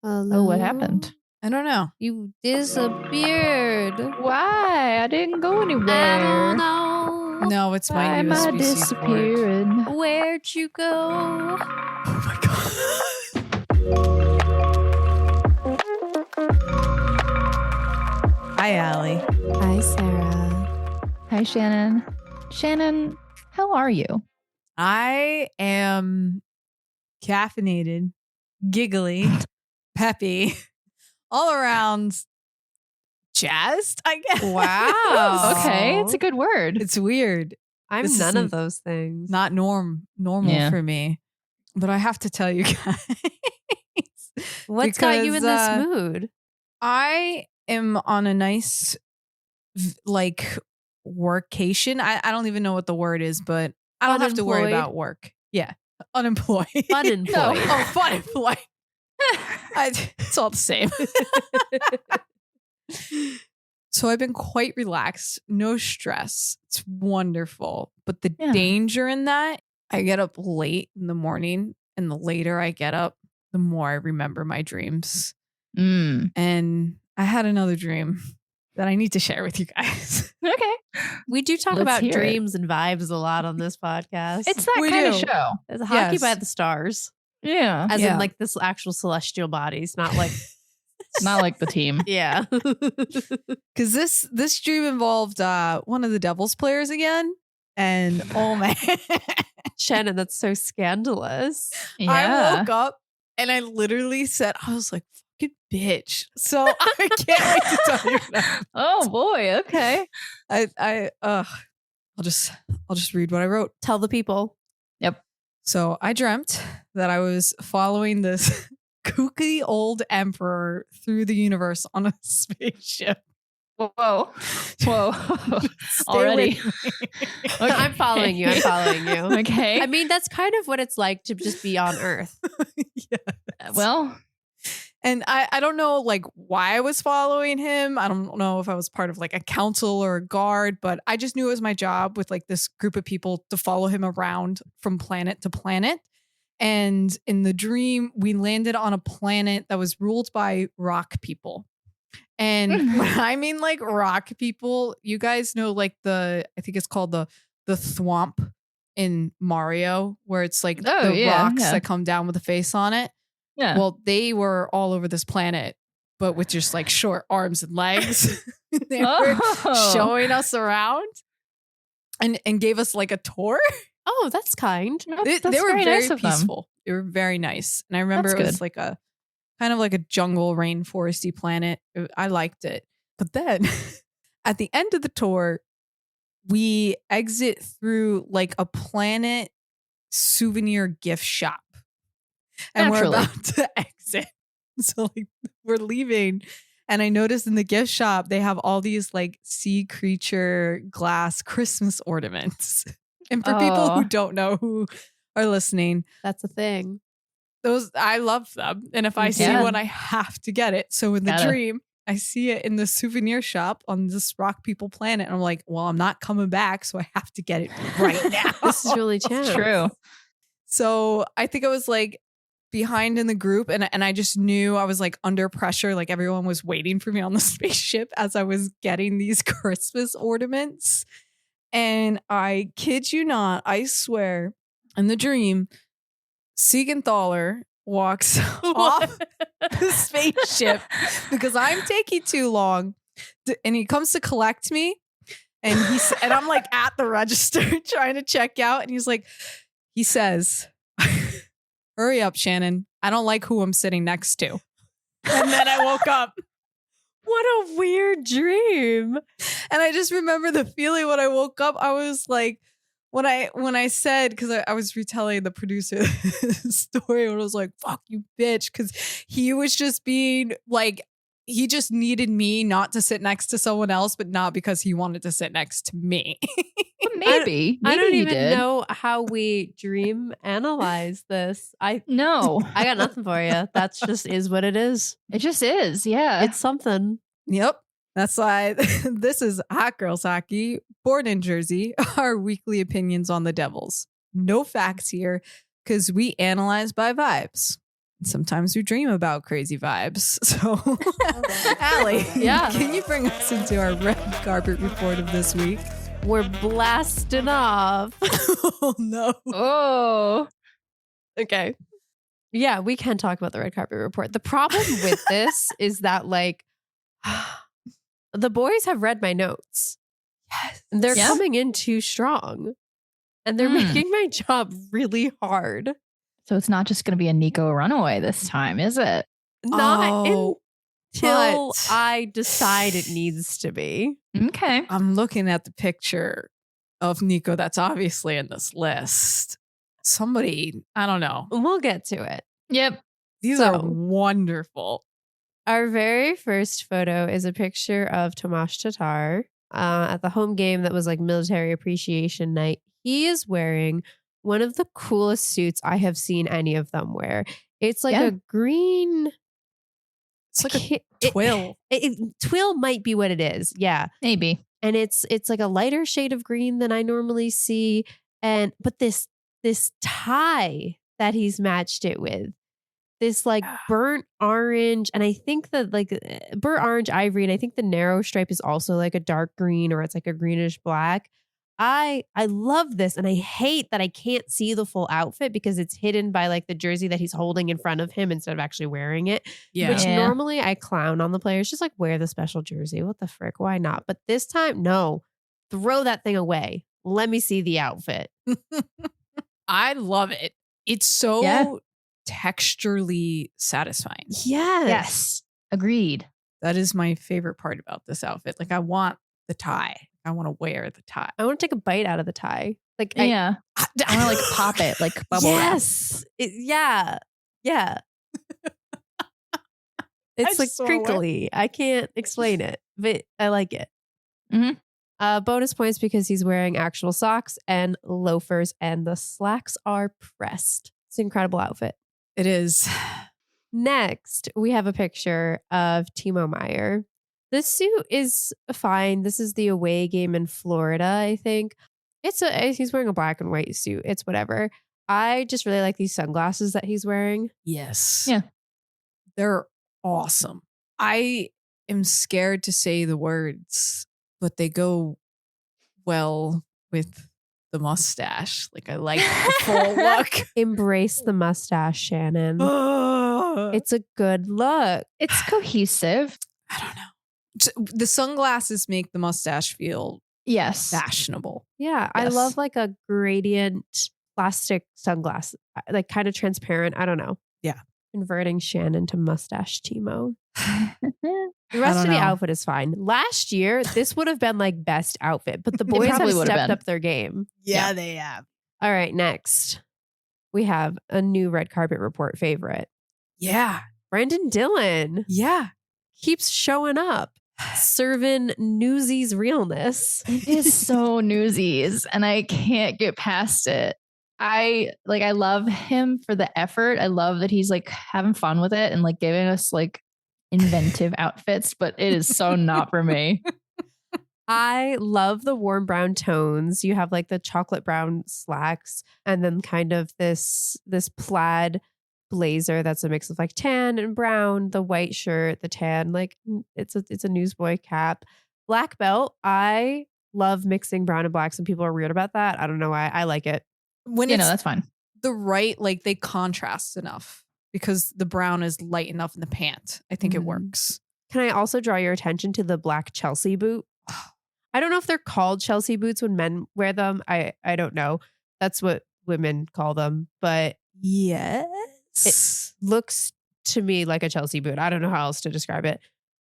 Hello? Oh, what happened? I don't know. You disappeared. Why? I didn't go anywhere. I don't know. No, it's Why my am I USB-C port. disappearing? Where'd you go? Oh my god. Hi, Allie. Hi, Sarah. Hi, Shannon. Shannon, how are you? I am caffeinated, giggly, peppy, all around jazzed, I guess. Wow. Okay, it's a good word. It's weird. I'm This none is of those things. Not normal Yeah. for me. But I have to tell you guys. What's got you in because, this mood? I am on a nice, like, workation. I don't even know what the word is, but I don't have to worry Unemployed? about work. Yeah. Unemployed. Unemployed. Oh, fun employed. It's all the same. So I've been quite relaxed. No stress. It's wonderful. But the Yeah. danger in that, I get up late in the morning, and the later I get up, the more I remember my dreams. And I had another dream that I need to share with you guys. Okay. We do talk Let's about hear it. dreams and vibes a lot on this podcast. It's that We kind of do. show. It's hockey Yes. by the stars. Yeah. As Yeah. in like this actual celestial bodies, not like Not like the team. yeah. Because this dream involved one of the Devils players again. And oh man, Shannon, that's so scandalous. Yeah. I woke up and I literally said, I was like, fucking bitch. So I can't wait to tell you now. Oh boy. Okay. I'll just read what I wrote. Tell the people. So I dreamt that I was following this kooky old emperor through the universe on a spaceship. Whoa. Whoa. Stay Already. with me. Okay. I'm following you. I'm following you. Okay. I mean, that's kind of what it's like to just be on Earth. Yeah. Well, And I don't know like why I was following him. I don't know if I was part of like a council or a guard, but I just knew it was my job with like this group of people to follow him around from planet to planet. And in the dream, we landed on a planet that was ruled by rock people. And when I mean like rock people, you guys know like I think it's called the thwomp in Mario, where it's like Oh, the yeah, rocks yeah. that come down with a face on it. yeah. Well, they were all over this planet, but with just like short arms and legs. They were showing us around and gave us like a tour. Oh, that's kind. That's They were very very nice of them. peaceful. They were very nice. And I remember That's it was good. like a kind of like a jungle rainforesty planet. I liked it. But then at the end of the tour, we exit through like a planet souvenir gift shop. And Naturally. we're about to exit. So like we're leaving. And I noticed in the gift shop, they have all these like sea creature glass Christmas ornaments. And for people Oh. who don't know, who are listening, That's a thing. those I love them. And if I see Yeah. one, I have to get it. So in the Gotta. dream, I see it in the souvenir shop on this rock people planet. And I'm like, well, I'm not coming back. So I have to get it right now. This is really chance. True. So I think I was like behind in the group and I just knew I was like under pressure. Like everyone was waiting for me on the spaceship as I was getting these Christmas ornaments. And I kid you not, I swear, in the dream, Siegenthaler walks off the spaceship because I'm taking too long. And he comes to collect me. And and I'm like at the register trying to check out. And he says, hurry up, Shannon. I don't like who I'm sitting next to. And then I woke up. What a weird dream. And I just remember the feeling when I woke up. I was like, when I said, because I was retelling the producer the story, and I was like, fuck you, bitch. Because he was just being like, he just needed me not to sit next to someone else, but not because he wanted to sit next to me. Maybe. I don't he even did. know how we dream analyze this. No. I got nothing for you. That's just is what it is. It just is. Yeah. It's something. Yep. That's why this is Hot Girls Hockey, born in Jersey, our weekly opinions on the Devils. No facts here because we analyze by vibes. Sometimes we dream about crazy vibes. So, Allie, Yeah. can you bring us into our red carpet report of this week? We're blasting off. Oh, no. Oh, Okay. Yeah, we can talk about the red carpet report. The problem with this is that, like, the boys have read my notes. Yes. They're Yeah. coming in too strong. And they're making my job really hard. so it's not just going to be a Nico runaway this time, is it? Not Oh, until but- I decide it needs to be. Okay. I'm looking at the picture of Nico that's obviously in this list. Somebody, I don't know. We'll get to it. Yep. These So- are wonderful. Our very first photo is a picture of Tomáš Tatar at the home game that was like Military Appreciation Night. He is wearing one of the coolest suits I have seen any of them wear. It's like Yeah. a green. It's like a twill. Twill might be what it is. Yeah. Maybe. And it's like a lighter shade of green than I normally see. But this tie that he's matched it with, this like burnt orange, and I think that like burnt orange ivory, and I think the narrow stripe is also like a dark green, or it's like a greenish black. I love this, and I hate that I can't see the full outfit because it's hidden by like the jersey that he's holding in front of him instead of actually wearing it. Yeah. Which Yeah. normally I clown on the players, just like wear the special jersey. What the frick? Why not? But this time, no. Throw that thing away. Let me see the outfit. I love it. It's so Yeah. texturally satisfying. Yes. Yes. Agreed. That is my favorite part about this outfit. Like, I want the tie. I want to wear the tie. I want to take a bite out of the tie. Like, Yeah. I want to like pop it like bubble wrap. yes. Yeah. Yeah. It's like so crinkly. I can't explain it, but I like it. Mhm. Bonus points because he's wearing actual socks and loafers, and the slacks are pressed. It's an incredible outfit. It is. Next, we have a picture of Timo Meier. This suit is fine. This is the away game in Florida, I think. He's wearing a black and white suit. It's whatever. I just really like these sunglasses that he's wearing. Yes. Yeah. They're awesome. I am scared to say the words, but they go well with the mustache. Like, I like the full look. Embrace the mustache, Shannon. It's, It's a good look. It's cohesive. I don't know. The sunglasses make the mustache feel Yes. Yeah, fashionable. Yes. I love like a gradient plastic sunglass, like kind of transparent. I don't know. Yeah. Converting Shannon to mustache Timo. The I rest of don't the know. outfit is fine. Last year, this would have been like best outfit, but the boys have probably would have stepped been. up their game. Yeah, they have. All right, next we have a new red carpet report favorite. Yeah. Brandon Dillon Yeah. keeps showing up, serving Newsies realness. It is so Newsies, and I can't get past it. I love him for the effort. I love that he's like having fun with it and like giving us like inventive outfits, but it is so not for me. I love the warm brown tones. You have like the chocolate brown slacks, and then kind of this plaid blazer that's a mix of like tan and brown, the white shirt, the tan, like it's a newsboy cap. Black belt. I love mixing brown and black. Some people are weird about that. I don't know why. I like it. When You it's know, that's fine. the right, like, they contrast enough because the brown is light enough in the pant. I think it Mhm. works. Can I also draw your attention to the black Chelsea boot? I don't know if they're called Chelsea boots when men wear them. I don't know. That's what women call them, but Yes. looks to me like a Chelsea boot. I don't know how else to describe it.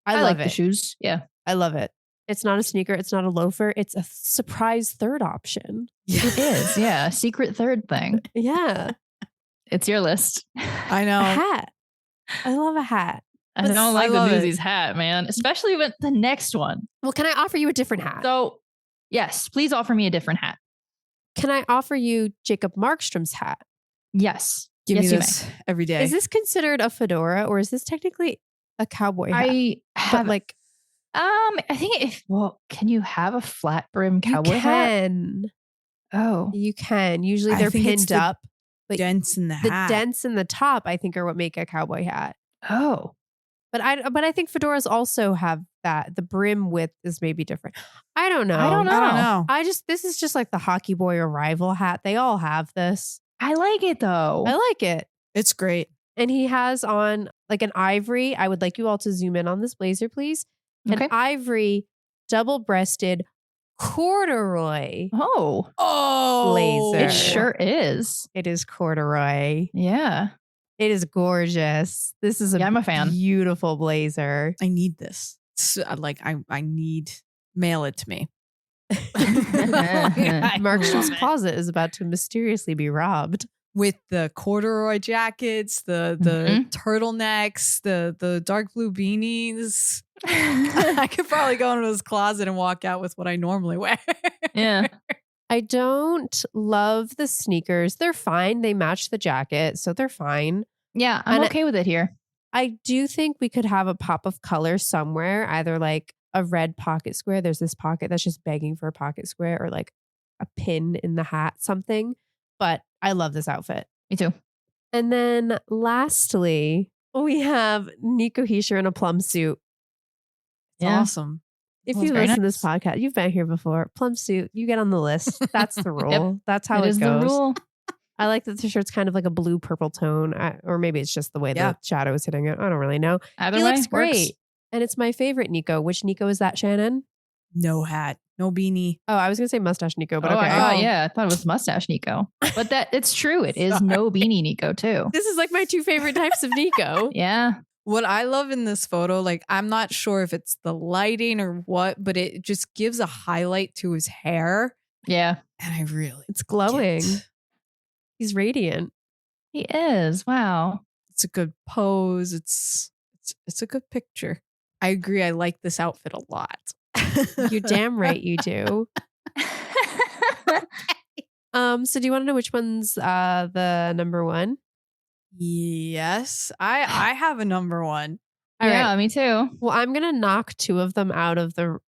I I love like it. the shoes. Yeah. I love it. It's not a sneaker. It's not a loafer. It's a surprise third option. It is. Yeah. Secret third thing. Yeah. It's your list. I A know. hat. I love a hat. I don't like the love it. Newsies hat, man, especially with the next one. Well, can I offer you a different hat? So, yes, please offer me a different hat. Can I offer you Jacob Markstrom's hat? Yes. Give yes, me you this every day. Is this considered a fedora, or is this technically a cowboy hat? I But have like I think can you have a flat brim you cowboy hat? can. Oh. You can. Usually I they're think it's pinned the- up. dents in the hat. dents in the top, I think, are what make a cowboy hat. Oh. But I think fedoras also have that. The brim width is maybe different. I don't know. I don't know. This is just like the hockey boy arrival hat. They all have this. I like it though. I like it. It's great. And he has on like an ivory. I would like you all to zoom in on this blazer, please. Okay. An ivory double-breasted corduroy Oh. blazer. It sure is. It is corduroy. Yeah. It is gorgeous. This is I'm a fan. Beautiful blazer. I need this. I need, mail it to me. Markstrom's closet is about to mysteriously be robbed. With the corduroy jackets, the turtlenecks, the dark blue beanies. I could probably go into his closet and walk out with what I normally wear. Yeah. I don't love the sneakers. They're fine. They match the jacket, so they're fine. Yeah, I'm okay with it here. I do think we could have a pop of color somewhere, either like a red pocket square. There's this pocket that's just begging for a pocket square, or like a pin in the hat, something. But I love this outfit. Me too. And then lastly, we have Nico Hischier in a plum suit. It's awesome. If Well, you very listen to this podcast, you've been here before. Plum suit, you get on the list. That's the rule. Yep. That's how it is goes. the rule. I like that the shirt's kind of like a blue purple tone, or maybe it's just the way the shadow is hitting it. I don't really know. Either He way, looks great. works. And it's my favorite Nico. Which Nico is that, Shannon? No hat, no beanie. Oh, I was going to say mustache Nico, but Oh, okay. I thought it was mustache Nico. But it's true. It is no beanie Nico too. This is like my two favorite types of Nico. Yeah. What I love in this photo, like, I'm not sure if it's the lighting or what, but it just gives a highlight to his hair. Yeah. And I really, It's glowing. He's radiant. He is. Wow. it's a good pose. It's a good picture. I agree. I like this outfit a lot. You're damn right you do. So do you want to know which one's the number one? Yes, I have a number one. All yeah, right. me too. Well, I'm gonna knock two of them out of the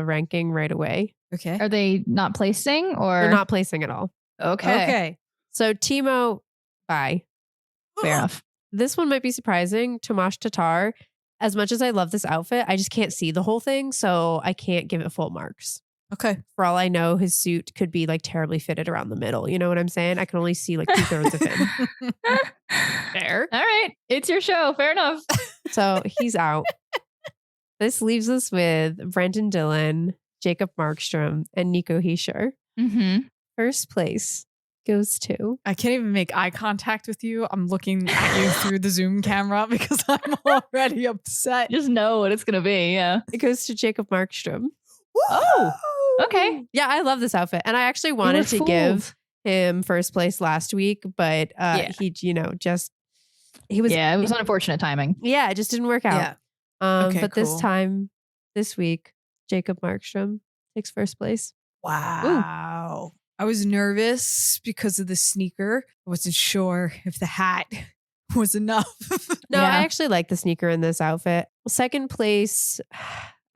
ranking right away. Okay. Are they not placing or They're not placing at all. Okay. Okay. So Timo, bye. Fair enough. This one might be surprising. Tomasz Tatar. As much as I love this outfit, I just can't see the whole thing, so I can't give it full marks. Okay. For all I know, his suit could be like terribly fitted around the middle. You know what I'm saying? I can only see like 2/3 of him. Fair. All right. It's your show. Fair enough. So he's out. This leaves us with Brendan Dillon, Jacob Markstrom, and Nico Hischier. Mm-hmm. First place goes to. I can't even make eye contact with you. I'm looking at you through the Zoom camera because I'm already upset. Just know what it's going to be. Yeah. It goes to Jacob Markstrom. Oh, okay. Yeah, I love this outfit. And I actually wanted to give him first place last week, but he, he was. Yeah, it was unfortunate timing. Yeah, it just didn't work out. Yeah. But this week, Jacob Markstrom takes first place. Wow. I was nervous because of the sneaker. I wasn't sure if the hat was enough. No, Yeah. I actually like the sneaker in this outfit. Second place,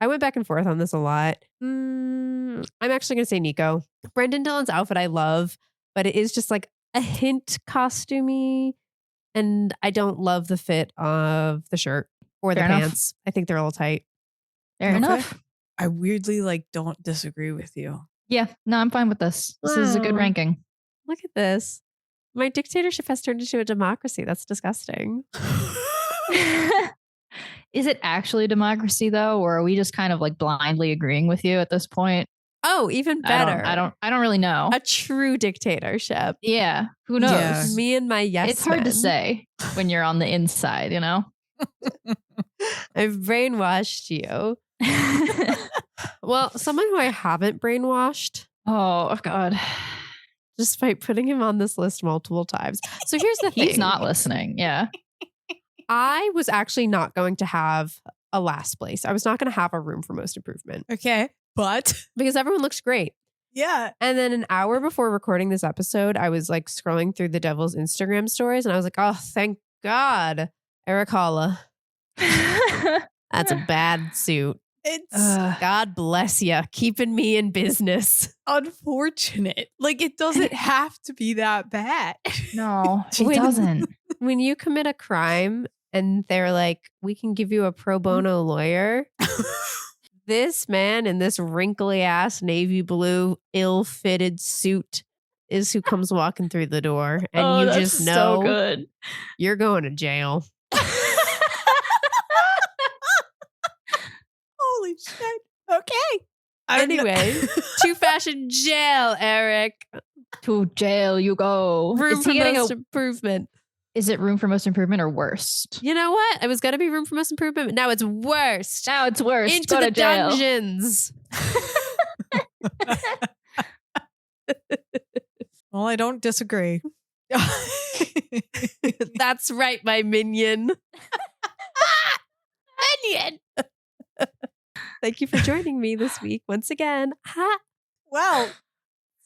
I went back and forth on this a lot. I'm actually going to say Nico. Brendan Dillon's outfit I love, but it is just like a hint costumey. And I don't love the fit of the shirt or the Fair enough. pants. I think they're a little tight. Fair Okay. enough. I weirdly don't disagree with you. Yeah. No, I'm fine with this. This is a good Wow. ranking. Look at this. My dictatorship has turned into a democracy. That's disgusting. Is it actually a democracy though, or are we just kind of like blindly agreeing with you at this point? Oh, even better. I don't really know. A true dictatorship. Yeah. Who knows? Yeah. Me and my yes It's hard to men. say when you're on the inside, you know? I've brainwashed you. Well, someone who I haven't brainwashed, Oh, God. despite putting him on this list multiple times. So here's the thing. He's not listening. Yeah. I was actually not going to have a last place. I was not going to have a room for most improvement Okay. But because everyone looks great. yeah. And then an hour before recording this episode, I was like scrolling through the Devil's Instagram stories and I was like, oh, thank God. Eric Holla. That's a bad suit. It's God bless you, keeping me in business. unfortunate. Like, it doesn't have to be that bad. No, it When- doesn't. When you commit a crime and they're like, we can give you a pro bono lawyer. This man in this wrinkly ass navy blue ill-fitted suit is who comes walking through the door. And you just know so good. you're going to jail. Holy shit. Okay. Anyway, to fashion jail, Eric. To jail you go. Room Is for he getting most improvement. Is it room for most improvement or worst? You know what? It was going to be room for most improvement. Now it's worst. Now it's worst. Into Go the to jail. dungeons. Well, I don't disagree. That's right, my minion. Minion. Thank you for joining me this week once again. Ha. Well,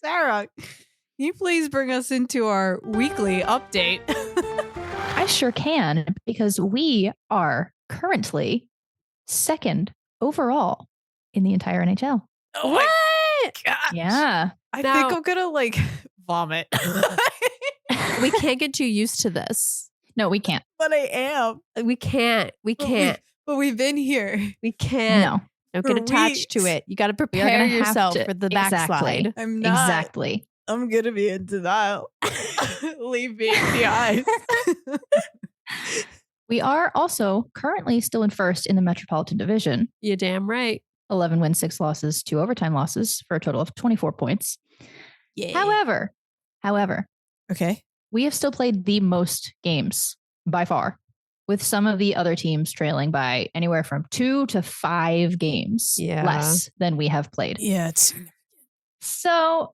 Sarah, can you please bring us into our weekly update? I sure can, because we are currently second overall in the entire NHL. Oh What? my gosh. Yeah. I Now- think I'm gonna vomit. We can't get too used to this. No, we can't. But I am. We can't. We But can't. But we've been here. We can't. No. Don't For get attached to weeks. it. You got to We are prepare gonna have yourself to- for the Exactly. backslide. I'm not. Exactly. I'm gonna be in denial. Leave me in the eyes. We are also currently still in first in the Metropolitan Division. You're damn right. 11 wins, 6 losses, 2 overtime losses for a total of 24 points. Yeah. However, Okay. we have still played the most games by far, with some of the other teams trailing by anywhere from 2 to 5 games Yeah. less than we have played. Yeah, it's So,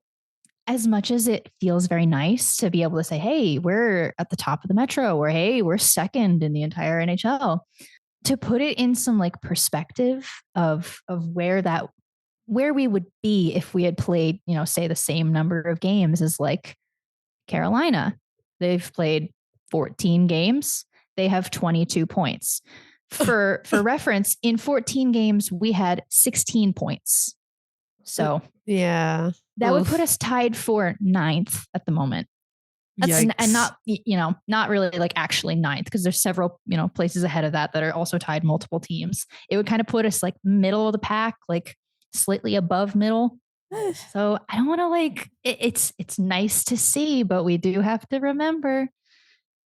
as much as it feels very nice to be able to say, hey, we're at the top of the Metro, or hey, we're second in the entire NHL, to put it in some perspective of where we would be if we had played, say the same number of games as Carolina. They've played 14 games. They have 22 points. For reference, in 14 games, we had 16 points. So Yeah. that would Oof. put us tied for 9th at the moment. That's and not, not really actually 9th, because there's several, places ahead of that are also tied multiple teams. It would kind of put us middle of the pack, slightly above middle. So I don't want to it's nice to see, but we do have to remember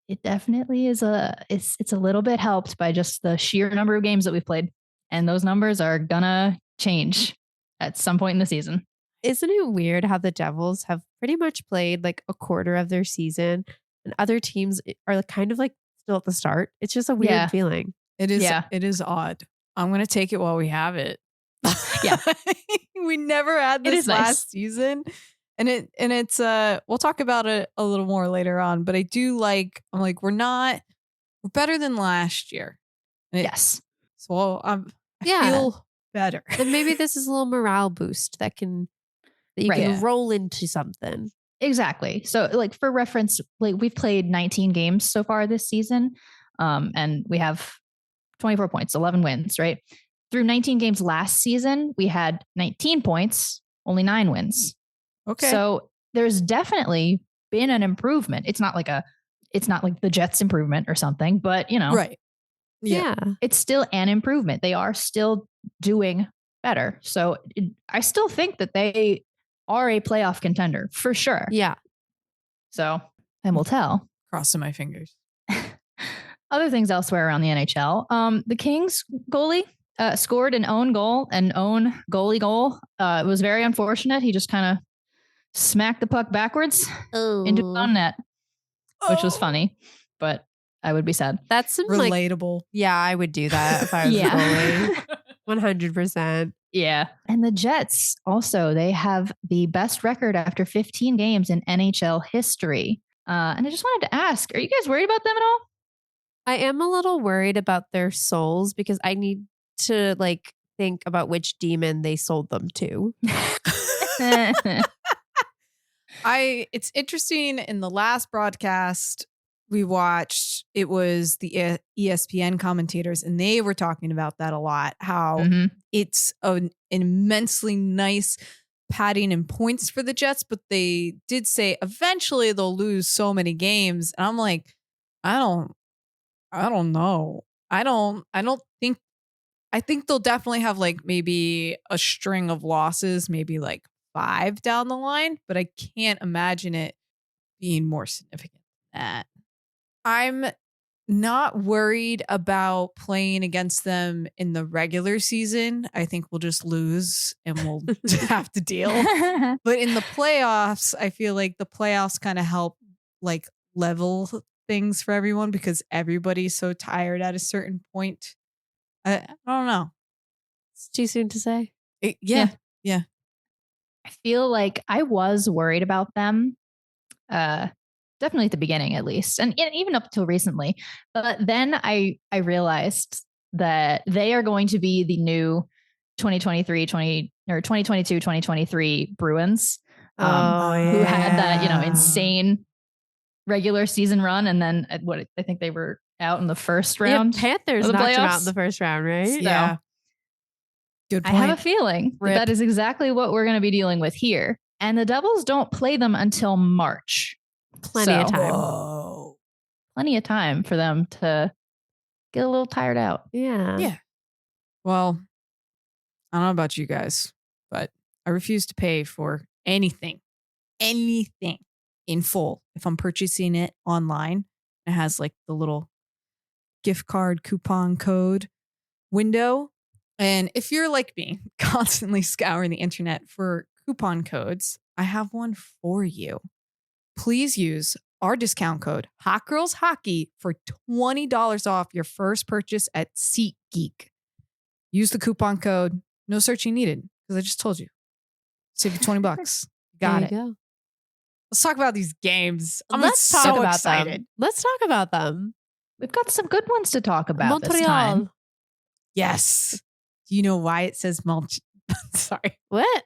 it definitely is it's a little bit helped by just the sheer number of games that we've played. And those numbers are gonna change at some point in the season. Isn't it weird how the Devils have pretty much played a quarter of their season and other teams are kind of still at the start? It's just a weird Yeah. feeling. It is. Yeah. It is odd. I'm gonna take it while we have it. Yeah. We never had It this is nice. last season, and it's we'll talk about it a little more later on. But I do we're better than last year. And Yes. So I Yeah. feel better. Then maybe this is a little morale boost that you Right. can Yeah. roll into something. Exactly. So for reference, we've played 19 games so far this season. And we have 24 points, 11 wins, right? Through 19 games last season, we had 19 points, only 9 wins. Okay. So there's definitely been an improvement. It's not it's not like the Jets improvement or something, but right. Yeah. it's still an improvement. They are still doing better. So I still think that they are a playoff contender for sure. Yeah. So time will tell. Crossing my fingers. Other things elsewhere around the NHL. The Kings goalie scored an own goalie goal. It was very unfortunate. He just kind of smacked the puck backwards into his own net, which was funny, but I would be sad. That's some Relatable. yeah, I would do that if I was Yeah. a goalie. 100%. Yeah. And the Jets also, they have the best record after 15 games in NHL history. And I just wanted to ask, are you guys worried about them at all? I am a little worried about their souls because I need to think about which demon they sold them to. It's interesting in the last broadcast, we watched, it was the ESPN commentators, and they were talking about that a lot, how it's an immensely nice padding and points for the Jets, but they did say eventually they'll lose so many games. And I'm like, I don't know. I think they'll definitely have like maybe a string of losses, maybe like 5 down the line, but I can't imagine it being more significant than that. I'm not worried about playing against them in the regular season. I think we'll just lose and we'll have to deal. But in the playoffs, I feel like the playoffs kind of help like level things for everyone because everybody's so tired at a certain point. I don't know. It's too soon to say. Yeah. I feel like I was worried about them. Definitely at the beginning, at least. And even up till recently. But then I realized that they are going to be the new 2022-2023 Bruins. Who had that, insane regular season run. And then I think they were out in the first round. Panthers knocked them out in the first round, right? Yeah. Good point. I have a feeling that is exactly what we're going to be dealing with here. And the Devils don't play them until March. Plenty of time. Whoa. Plenty of time for them to get a little tired out. Yeah. Well, I don't know about you guys, but I refuse to pay for anything in full if I'm purchasing it online. It has like the little gift card coupon code window. And if you're like me, constantly scouring the internet for coupon codes, I have one for you. Please use our discount code HotGirlsHockey for $20 off your first purchase at SeatGeek. Use the coupon code. No searching needed because I just told you. Save you $20. Got it. Go. Let's talk about these games. Let's talk so about excited. them. Let's talk about them. We've got some good ones to talk about this time. Montreal. Yes. Do you know why it says Sorry. What?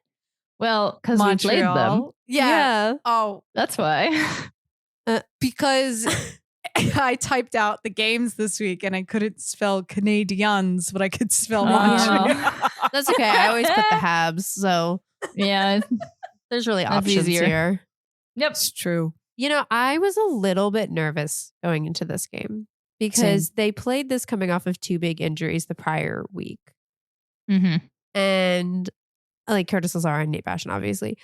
Well, because we played them. Yeah. Oh, That's why. because I typed out the games this week and I couldn't spell Canadiens, but I could spell Montreal. That's okay. I always put the Habs, so Yeah. there's really That's options easier. here. Yep. It's true. You know, I was a little bit nervous going into this game because they played this coming off of 2 big injuries the prior week. Mm-hmm. And like Curtis Lazar and Nate Bashan, obviously.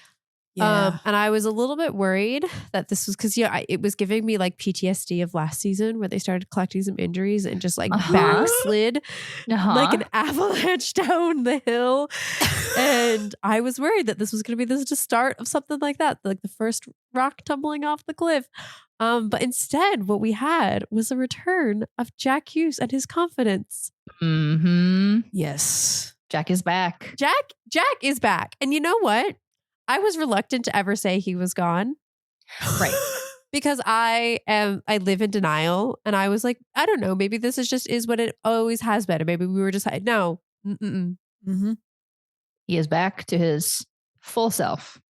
Yeah. And I was a little bit worried that this was because, it was giving me like PTSD of last season where they started collecting some injuries and just like backslid like an avalanche down the hill. And I was worried that this was going to be the start of something like that, like the first rock tumbling off the cliff. But instead, what we had was a return of Jack Hughes and his confidence. Mm-hmm. Yes. Jack is back. Jack is back. And you know what? I was reluctant to ever say he was gone. Right. Because I live in denial. And I was like, I don't know. Maybe this is what it always has been. Or maybe we were just like, no. Mm-hmm. He is back to his full self.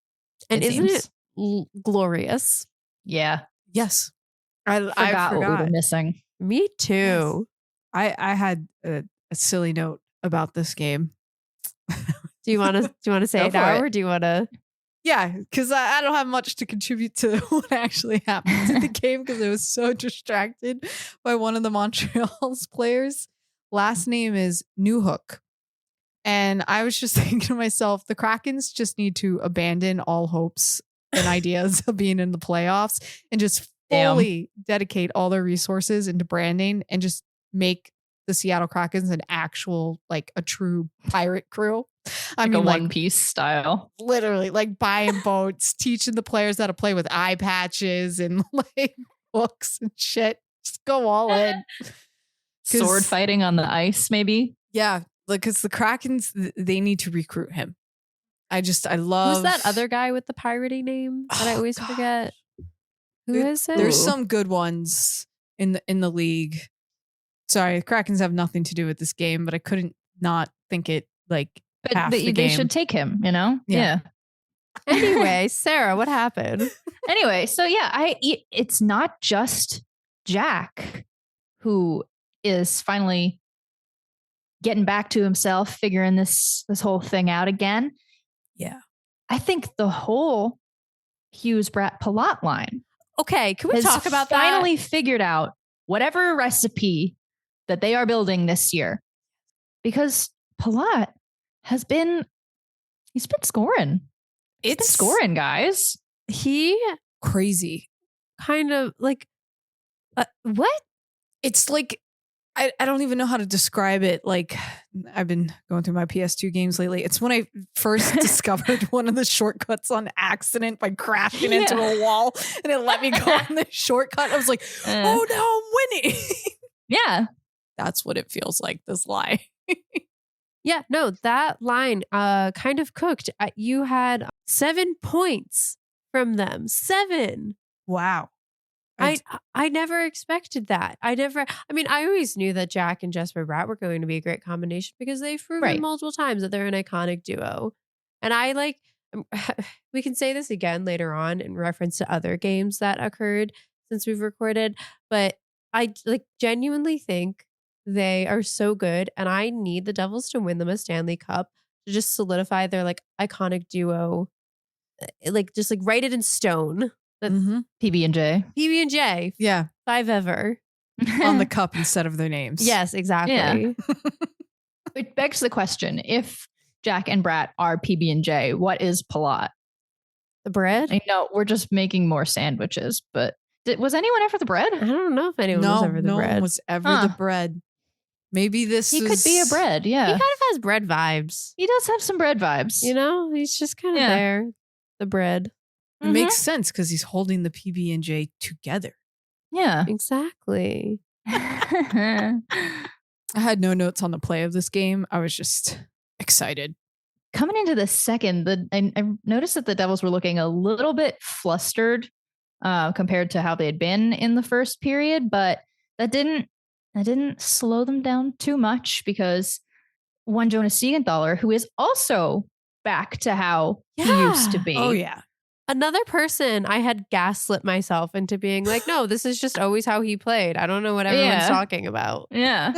And isn't it glorious? Yeah. Yes. I forgot what we were missing. Me too. Yes. I had a silly note about this game. Do you want to say it now, or do you want to? Yeah, because I don't have much to contribute to what actually happened in the game because I was so distracted by one of the Montreal's players. Last name is Newhook. And I was just thinking to myself, the Krakens just need to abandon all hopes and ideas of being in the playoffs and just fully dedicate all their resources into branding and just make the Seattle Krakens an actual, like a true pirate crew. I mean, a One Piece style. Literally, like buying boats, teaching the players how to play with eye patches and like books and shit. Just go all in. Sword fighting on the ice, maybe. Yeah, like because the Krakens, they need to recruit him. I love. Who's that other guy with the piratey name that I always forget? Who is it? There's some good ones in the league. Sorry, the Krakens have nothing to do with this game, but I couldn't not think it like. But they should take him, you know? Yeah. Anyway, Sarah, what happened? Anyway, so yeah, it's not just Jack, who is finally getting back to himself, figuring this whole thing out again. Yeah. I think the whole Hughes Brat Palat line. Okay, can we has talk about finally figured out whatever recipe that they are building this year. Because Palat he's been scoring. He's been scoring, guys. He Crazy. kind of like, what? It's like, I don't even know how to describe it. Like, I've been going through my PS2 games lately. It's when I first discovered one of the shortcuts on accident by crashing into a wall, and it let me go on the shortcut. I was like, oh no, I'm winning. Yeah. That's what it feels like, this lie. Yeah, no, that line kind of cooked. You had 7 points from them. 7. Wow. I never expected that. I always knew that Jack and Jesper Bratt were going to be a great combination because they've proven multiple times that they're an iconic duo. And I like, we can say this again later on in reference to other games that occurred since we've recorded, but I like genuinely think they are so good, and I need the Devils to win them a Stanley Cup to just solidify their like iconic duo, like just like write it in stone. PB&J. PB&J. Yeah. 5 ever. On the cup instead of their names. Yes, exactly. Yeah. It begs the question, if Jack and Brat are PB&J, what is Palat? The bread? I know we're just making more sandwiches, but was anyone ever the bread? I don't know if anyone was ever the no bread. one was ever the bread. Maybe he could be a bread, yeah. He kind of has bread vibes. He does have some bread vibes. You know, he's just kind of there. The bread. It makes sense because he's holding the PB&J together. Yeah. Exactly. I had no notes on the play of this game. I was just excited. Coming into the second, I noticed that the Devils were looking a little bit flustered compared to how they had been in the first period, but that didn't slow them down too much because one Jonas Siegenthaler, who is also back to how he used to be. Oh, yeah. Another person I had gaslit myself into being like, no, this is just always how he played. I don't know what everyone's talking about. Yeah.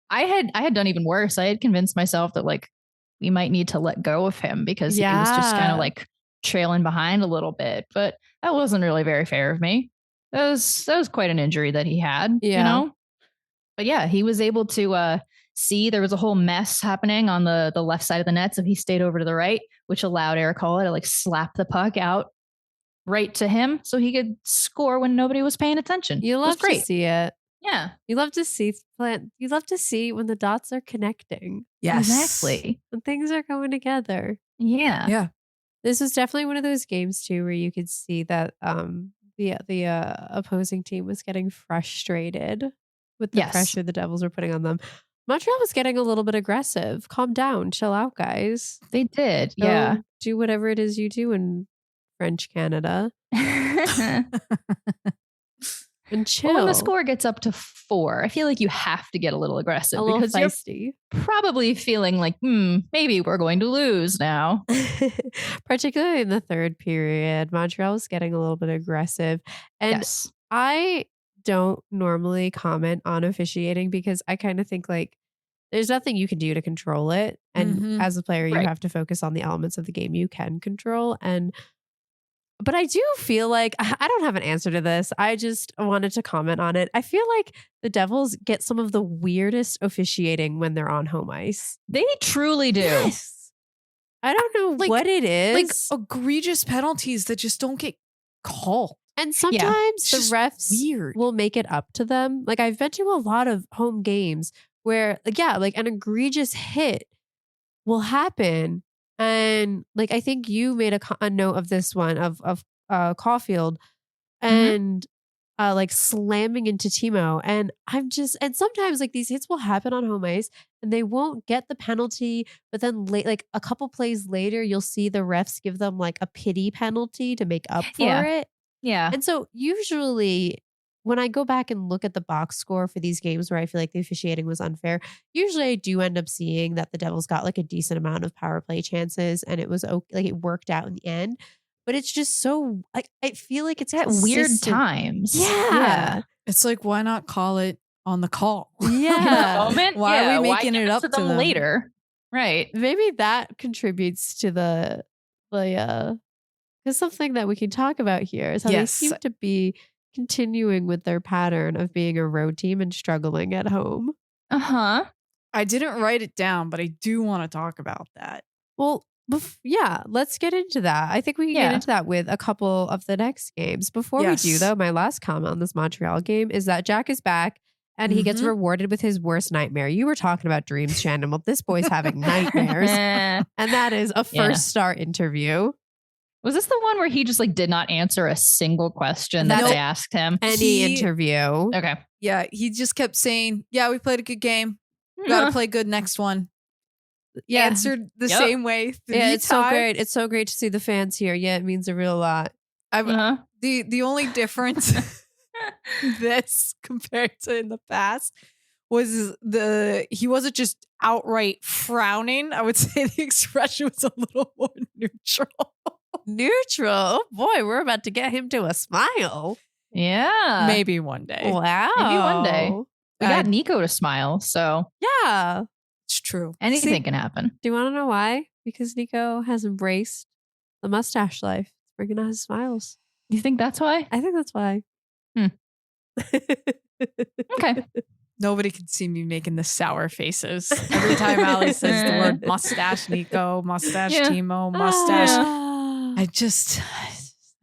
I had done even worse. I had convinced myself that like we might need to let go of him because he was just kind of like trailing behind a little bit. But that wasn't really very fair of me. That was quite an injury that he had, you know? But yeah, he was able to see there was a whole mess happening on the left side of the net. So he stayed over to the right, which allowed Eric Holla to like slap the puck out right to him so he could score when nobody was paying attention. You love to see it. Yeah. You love to see when the dots are connecting. Yes. Exactly. When things are going together. Yeah. Yeah. This was definitely one of those games too where you could see that the opposing team was getting frustrated with the pressure the Devils were putting on them. Montreal was getting a little bit aggressive. Calm down. Chill out, guys. They did. Go yeah. do whatever it is you do in French Canada. And chill. Well, when the score gets up to 4, I feel like you have to get a little aggressive because you're probably feeling like, maybe we're going to lose now. Particularly in the third period, Montreal was getting a little bit aggressive. And I don't normally comment on officiating because I kind of think like there's nothing you can do to control it. And as a player, you have to focus on the elements of the game you can control. But I do feel like I don't have an answer to this. I just wanted to comment on it. I feel like the Devils get some of the weirdest officiating when they're on home ice. They truly do. Yes. I don't know what it is. Like egregious penalties that just don't get called. And sometimes the refs will make it up to them. Like I've been to a lot of home games where like an egregious hit will happen. And like, I think you made a note of this one of Caulfield and like slamming into Timo. And and sometimes like these hits will happen on home ice and they won't get the penalty. But then like a couple plays later, you'll see the refs give them like a pity penalty to make up for it. Yeah. And so usually when I go back and look at the box score for these games where I feel like the officiating was unfair, usually I do end up seeing that the Devils got like a decent amount of power play chances and it was like it worked out in the end. but it's just so like I feel like it's at weird consistent. times. Yeah. It's like, why not call it on the call? Yeah. Moment. Why are we why making give it up to them? later? Right. Maybe that contributes to the because something that we can talk about here is how they Yes. seem to be continuing with their pattern of being a road team and struggling at home. Uh-huh. I didn't write it down, but I do want to talk about that. Well, yeah, let's get into that. I think we can get into that with a couple of the next games. Before we do, though, my last comment on this Montreal game is that Jack is back and he gets rewarded with his worst nightmare. You were talking about dreams, Shannon. Well, this boy's having nightmares. And that is a first star interview. Was this the one where he just like did not answer a single question that they asked him? Any interview. Okay. Yeah, he just kept saying, yeah, we played a good game. Gotta play good next one. Yeah. Answered the same way. Yeah, it's so great. It's so great to see the fans here. Yeah, it means a real lot. The only difference this compared to in the past was he wasn't just outright frowning. I would say the expression was a little more neutral. Neutral? Oh boy, we're about to get him to a smile. Yeah. Maybe one day. Wow. Maybe one day. We got Nico to smile, so yeah. It's true. Anything can happen. Do you want to know why? Because Nico has embraced the mustache life. It's bringing out his smiles. You think that's why? I think that's why. Okay. Nobody can see me making the sour faces. Every time Allie says the word mustache, Nico, mustache, Timo, mustache. I just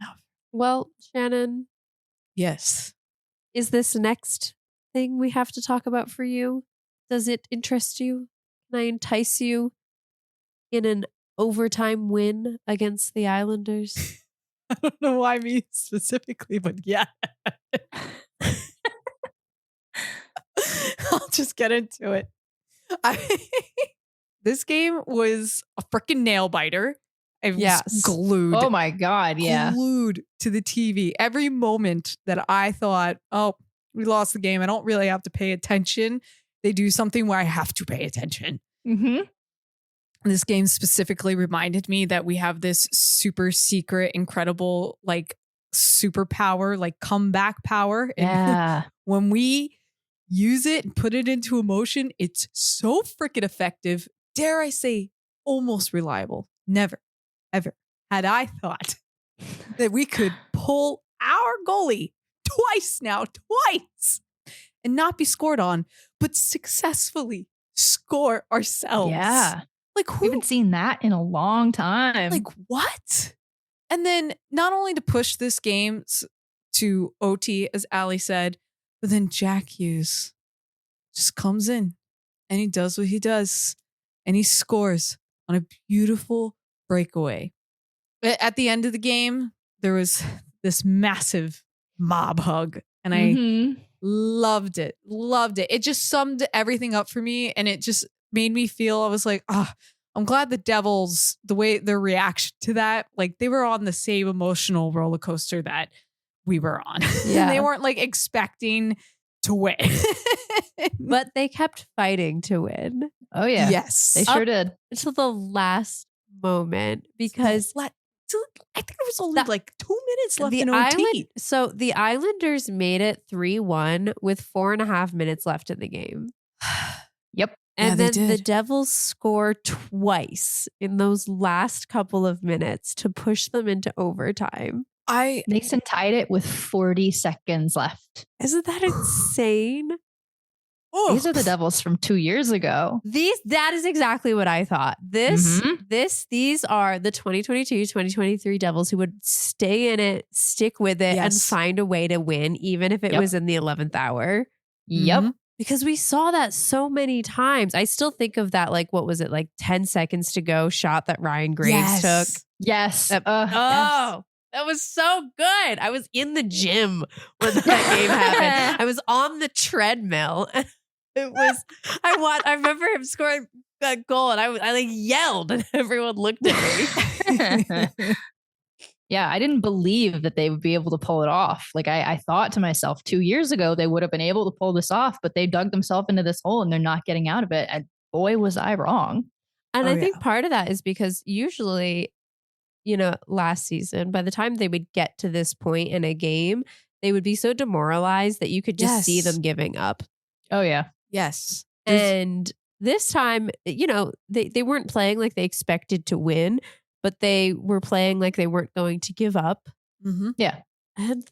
no. Well, Shannon. Yes. Is this next thing we have to talk about for you? Does it interest you? Can I entice you in an overtime win against the Islanders? I don't know why me specifically, but yeah. I'll just get into it. This game was a freaking nail biter. I was glued. Oh my God. Yeah. Glued to the TV. Every moment that I thought, oh, we lost the game, I don't really have to pay attention. They do something where I have to pay attention. Mm-hmm. This game specifically reminded me that we have this super secret, incredible, like superpower, like comeback power. Yeah. And when we use it and put it into emotion, it's so freaking effective. Dare I say, almost reliable. Never, ever had I thought that we could pull our goalie twice, and not be scored on, but successfully score ourselves. Yeah. Like who? We haven't seen that in a long time. Like what? And then not only to push this game to OT, as Allie said, but then Jack Hughes just comes in and he does what he does and he scores on a beautiful breakaway. At the end of the game, there was this massive mob hug and I loved it. It just summed everything up for me and it just made me feel, I was like, I'm glad the Devils, the way their reaction to that, like they were on the same emotional roller coaster that we were on. Yeah. They weren't like expecting to win. But they kept fighting to win. Oh yeah. Yes. They sure did. Until the last moment because I think there was only like 2 minutes left in OT. So the Islanders made it 3-1 with 4.5 minutes left in the game. Yep. And then the Devils score twice in those last couple of minutes to push them into overtime. Mason tied it with 40 seconds left. Isn't that insane? These are the Devils from 2 years ago. That is exactly what I thought. These are the 2022-2023 Devils who would stay in it, stick with it, and find a way to win, even if it was in the 11th hour. Yep. Mm-hmm. Because we saw that so many times. I still think of that, like, what was it, like 10 seconds to go shot that Ryan Graves took. Yes. That was so good. I was in the gym when that game happened. I was on the treadmill. I remember him scoring that goal and I like yelled and everyone looked at me. Yeah, I didn't believe that they would be able to pull it off. Like I thought to myself 2 years ago, they would have been able to pull this off, but they dug themselves into this hole and they're not getting out of it. And boy, was I wrong. And I think part of that is because usually, last season, by the time they would get to this point in a game, they would be so demoralized that you could just see them giving up. Oh, yeah. Yes. And this time, they weren't playing like they expected to win, but they were playing like they weren't going to give up. Mm-hmm. Yeah. And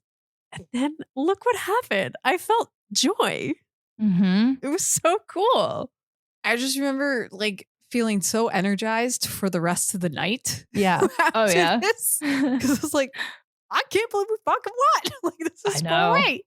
then look what happened. I felt joy. Mm-hmm. It was so cool. I just remember like feeling so energized for the rest of the night. Yeah. Oh, yeah. Because I was like, I can't believe we fucking won. Like, this is great.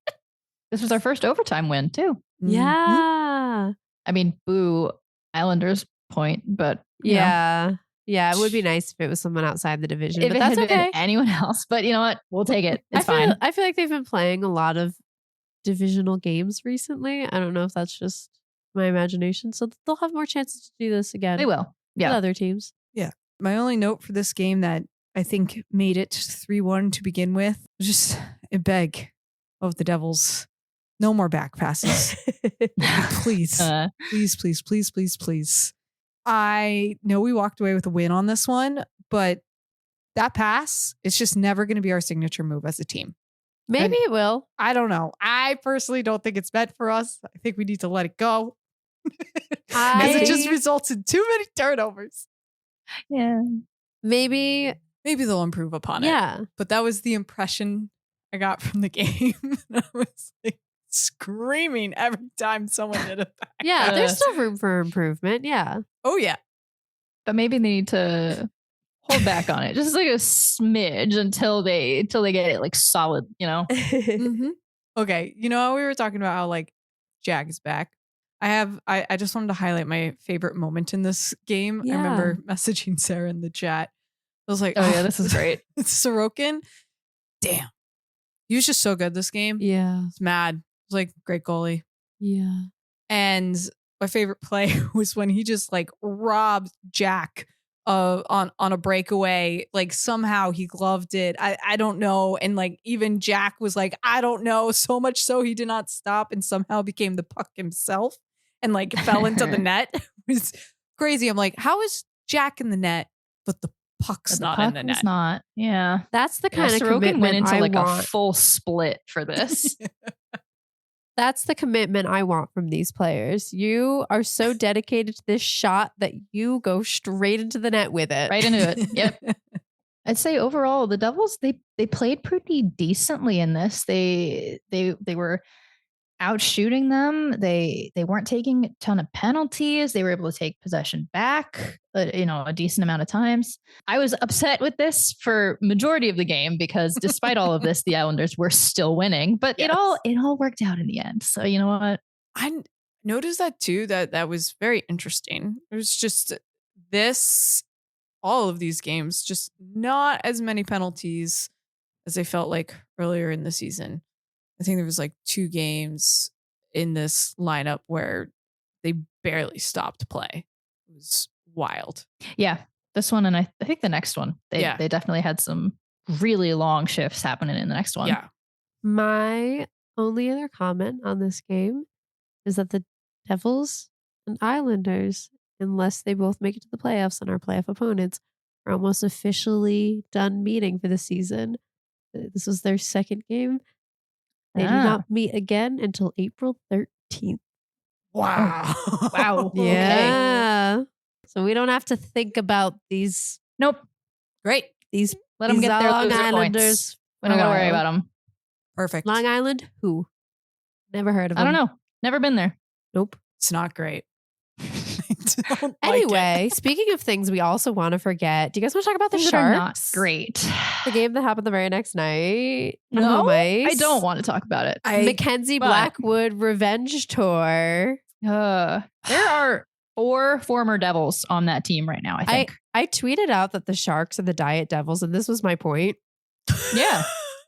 This was our first overtime win, too. Yeah. I mean, boo Islanders point, but yeah. Yeah, it would be nice if it was someone outside the division, if but it that's had been okay. anyone else. But you know what? We'll take it. It's fine. I feel like they've been playing a lot of divisional games recently. I don't know if that's just my imagination. So they'll have more chances to do this again. They will. Yeah. With other teams. Yeah. My only note for this game that I think made it 3-1 to begin with was just a beg of the Devils. No more back passes. Please. Please. I know we walked away with a win on this one, but that pass, it's just never going to be our signature move as a team. Maybe it will. I don't know. I personally don't think it's meant for us. I think we need to let it go. Because it just results in too many turnovers. Yeah. Maybe they'll improve upon it. Yeah. But that was the impression I got from the game. I was like screaming every time someone did a back. Yeah, there's still room for improvement. Yeah. Oh, yeah. But maybe they need to hold back on it. Just like a smidge until they get it like solid, Mm-hmm. Okay. You know, we were talking about how like Jag is back. I just wanted to highlight my favorite moment in this game. Yeah. I remember messaging Sarah in the chat. I was like, Oh yeah, this is great. Sorokin. Damn. He was just so good this game. Yeah. It's mad. It was like great goalie. Yeah. And my favorite play was when he just like robbed Jack on a breakaway. Like somehow he gloved it. I don't know. And like even Jack was like, I don't know. So much so he did not stop and somehow became the puck himself and like fell into the net. It was crazy. I'm like, how is Jack in the net, but the puck's not in the net? Not. Yeah. That's the kind of Sorokin commitment went into I like want. a full split for this. That's the commitment I want from these players. You are so dedicated to this shot that you go straight into the net with it. Right into it. Yep. I'd say overall the Devils they played pretty decently in this. They were out shooting them. They weren't taking a ton of penalties. They were able to take possession back, a decent amount of times. I was upset with this for majority of the game because despite all of this, the Islanders were still winning. But Yes. it all worked out in the end. So you know what? I noticed that too. That was very interesting. It was just all of these games, just not as many penalties as I felt like earlier in the season. I think there was like 2 games in this lineup where they barely stopped play. It was wild. Yeah, this one and I think the next one. They definitely had some really long shifts happening in the next one. Yeah. My only other comment on this game is that the Devils and Islanders, unless they both make it to the playoffs and are playoff opponents, are almost officially done meeting for the season. This was their second game. They do not meet again until April 13th. Wow. Wow. Yeah. So we don't have to think about these. Nope. Great. These Let them get their Long loser Islanders. points. We don't got to worry about them. Perfect. Long Island? Who? Never heard of them. I don't know. Never been there. Nope. It's not great. Anyway, speaking of things we also want to forget, do you guys want to talk about the Things that are not Sharks? great. The game that happened the very next night. on No, home ice. I don't want to talk about it. Mackenzie but- Blackwood revenge tour. There are 4 former Devils on that team right now, I think. I tweeted out that the Sharks are the Diet Devils, and this was my point. Yeah.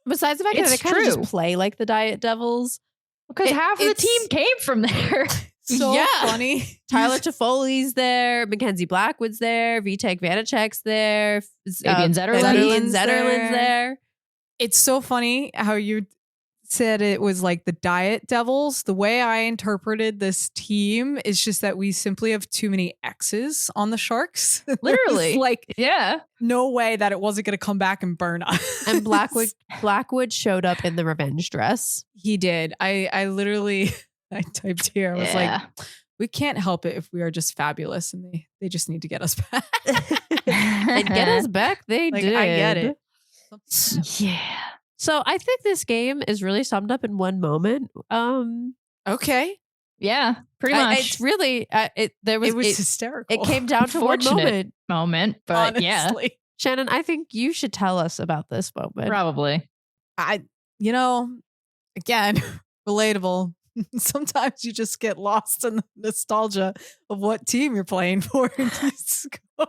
Besides the fact that they It's kind of true. just play like the Diet Devils. Because half of the team came from there. So funny. Tyler Toffoli's there. Mackenzie Blackwood's there. Vitek Vanacek's there. Fabian Zetterlund. Zetterlund's there. It's so funny how you said it was like the Diet Devils. The way I interpreted this team is just that we simply have too many exes on the Sharks. Literally. Like, yeah. no way that it wasn't going to come back and burn us. And Blackwood showed up in the revenge dress. He did. I literally, I typed here. I was like, we can't help it if we are just fabulous, and they just need to get us back. And get us back, they did. I get it. Yeah. So I think this game is really summed up in one moment. Okay. Yeah, pretty much. It's really it was hysterical. It came down to one moment, but honestly. yeah. Shannon, I think you should tell us about this moment. Probably. Again, relatable. Sometimes you just get lost in the nostalgia of what team you're playing for and you score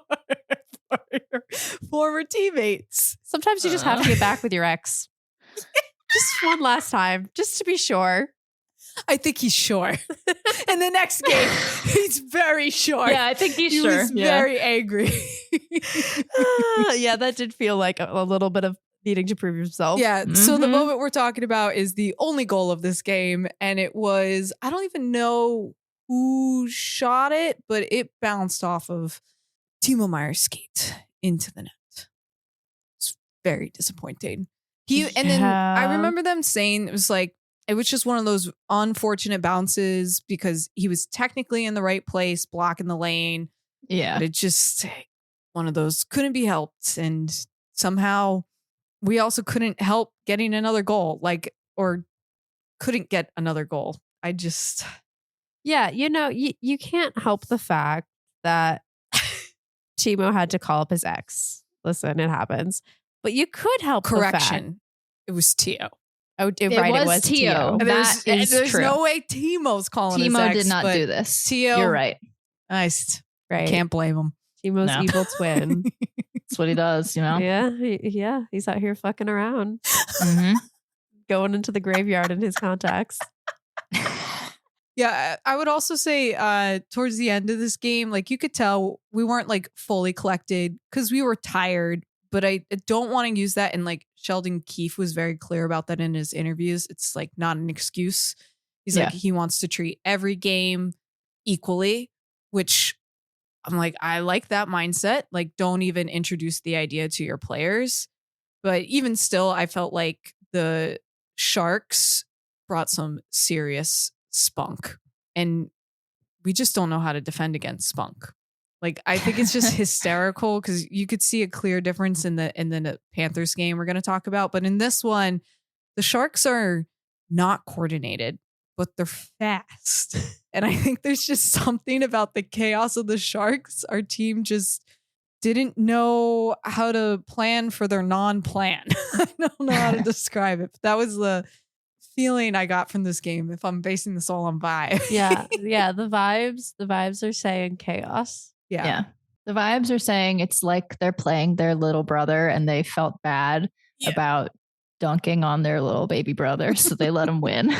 for your former teammates. Sometimes you just have to get back with your ex. Just one last time, just to be sure. I think he's sure. In the next game, he's very sure. Yeah, I think he's he sure. was very angry. Yeah, that did feel like a little bit of needing to prove himself. Yeah. So the moment we're talking about is the only goal of this game. And it was, I don't even know who shot it, but it bounced off of Timo Meyer's skate into the net. It's very disappointing. And then I remember them saying it was just one of those unfortunate bounces because he was technically in the right place, blocking the lane. Yeah. But it just one of those couldn't be helped. And somehow we also couldn't help getting another goal, or couldn't get another goal. Yeah, you can't help the fact that Timo had to call up his ex. Listen, it happens. But you could help the fact. It was Tio. Oh, it was Tio. There's no way Timo's calling his ex. Timo did not do this. Tio. You're right. Nice. Right. Can't blame him. Timo's evil twin. That's what he does, Yeah. He's out here fucking around. Going into the graveyard in his contacts. Yeah, I would also say towards the end of this game, you could tell we weren't fully collected because we were tired. But I don't want to use that. And Sheldon Keefe was very clear about that in his interviews. It's not an excuse. He's he wants to treat every game equally, which I'm I like that mindset. Don't even introduce the idea to your players. But even still, I felt like the Sharks brought some serious spunk. And we just don't know how to defend against spunk. I think it's just hysterical because you could see a clear difference in the Panthers game we're going to talk about. But in this one, the Sharks are not coordinated, but they're fast. And I think there's just something about the chaos of the Sharks. Our team just didn't know how to plan for their non-plan. I don't know how to describe it, but that was the feeling I got from this game. If I'm basing this all on vibe. Yeah. The vibes are saying chaos. Yeah. The vibes are saying it's like they're playing their little brother and they felt bad about dunking on their little baby brother. So they let him win.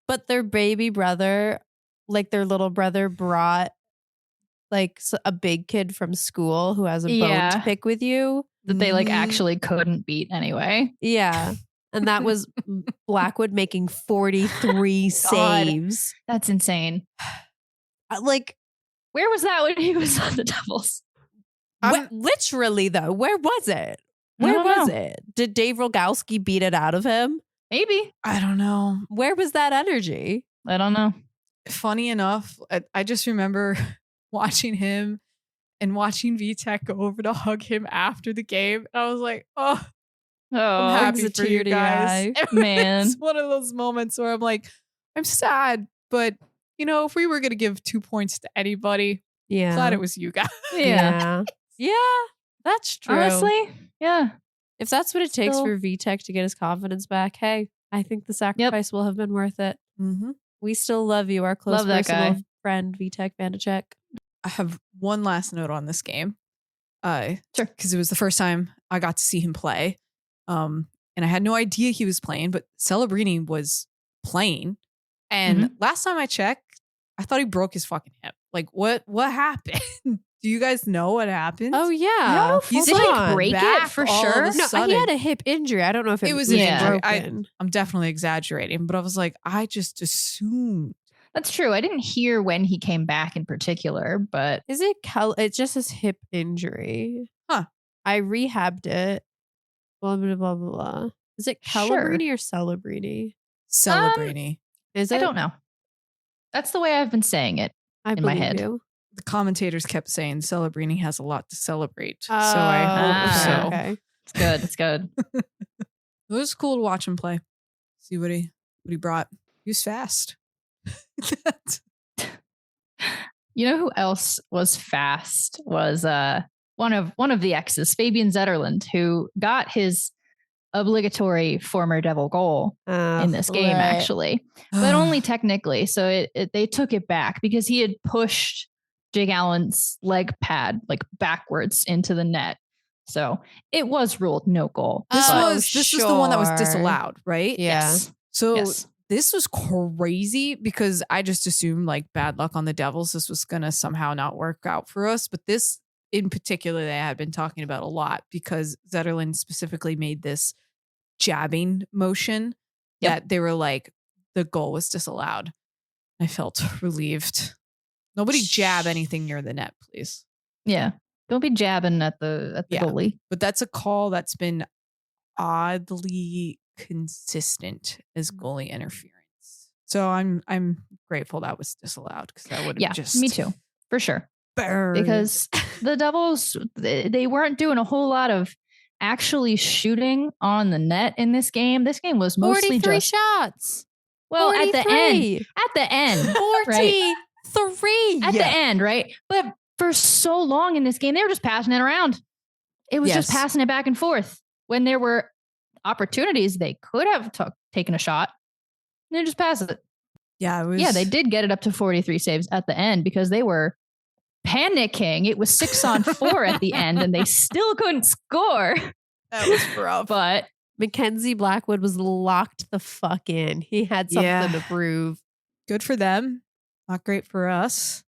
But their baby brother, their little brother brought a big kid from school who has a bone to pick with you. That they actually couldn't beat anyway. Yeah. And that was Blackwood making 43 saves. That's insane. Where was that when he was on the Devils? Literally, though, where was it? Where was it? Did Dave Rogowski beat it out of him? Maybe. I don't know. Where was that energy? I don't know. Funny enough, I just remember watching him and watching VTech go over to hug him after the game. And I was like, I'm happy for you guys. Man. It's one of those moments where I'm like, I'm sad, but if we were going to give 2 points to anybody, glad it was you guys. Yeah, that's true. Honestly, yeah. If that's what it takes for VTech to get his confidence back, hey, I think the sacrifice will have been worth it. Mm-hmm. We still love you, our close personal friend, VTech Vanacek. I have one last note on this game. Sure. Because it was the first time I got to see him play. And I had no idea he was playing, but Celebrini was playing. And last time I checked, I thought he broke his fucking hip. What happened? Do you guys know what happened? Oh yeah, I don't know if He's did he like break it back for all of sure. a no, he sudden. had a hip injury. I don't know if it was was an injury. broken. I'm definitely exaggerating, but I was like, I just assumed. That's true. I didn't hear when he came back in particular, but Is it it just says hip injury. Huh. I rehabbed it. Blah, blah, blah, blah, blah. Is it Sure. Calabrini or Celebrini? Celebrating. Is it? I don't know. That's the way I've been saying it. I in my believe head. you. The commentators kept saying Celebrini has a lot to celebrate. So Oh, I hope so. okay. It's good. It's good. It was cool to watch him play. See what he brought. He was fast. You know who else was fast? Was one of the exes, Fabian Zetterlund, who got his obligatory former Devil goal in this game, right. actually, but only technically. So they took it back because he had pushed Jake Allen's leg pad like backwards into the net. So it was ruled no goal. This Oh, was the one that was sure. disallowed, right? Yeah. Yes. So Yes. this was crazy because I just assumed like bad luck on the Devils. This was going to somehow not work out for us. But this in particular, they had been talking about a lot because Zetterlund specifically made this jabbing motion that they were like, the goal was disallowed. I felt relieved. Nobody jab anything near the net, please. Yeah. Don't be jabbing at the goalie. But that's a call that's been oddly consistent as goalie interference. So I'm grateful that was disallowed because that would have just me too, for sure. burned. Because the Devils, they weren't doing a whole lot of actually shooting on the net in this game. This game was mostly 43 just shots. well 43. at the end, 43. right? At the end, right? But for so long in this game, they were just passing it around. It was just passing it back and forth. When there were opportunities, they could have taken a shot. They just passed it. Yeah, it was, Yeah, they did get it up to 43 saves at the end because they were panicking. It was 6-on-4 at the end, and they still couldn't score. That was rough. But Mackenzie Blackwood was locked the fuck in. He had something to prove. Good for them. Not great for us.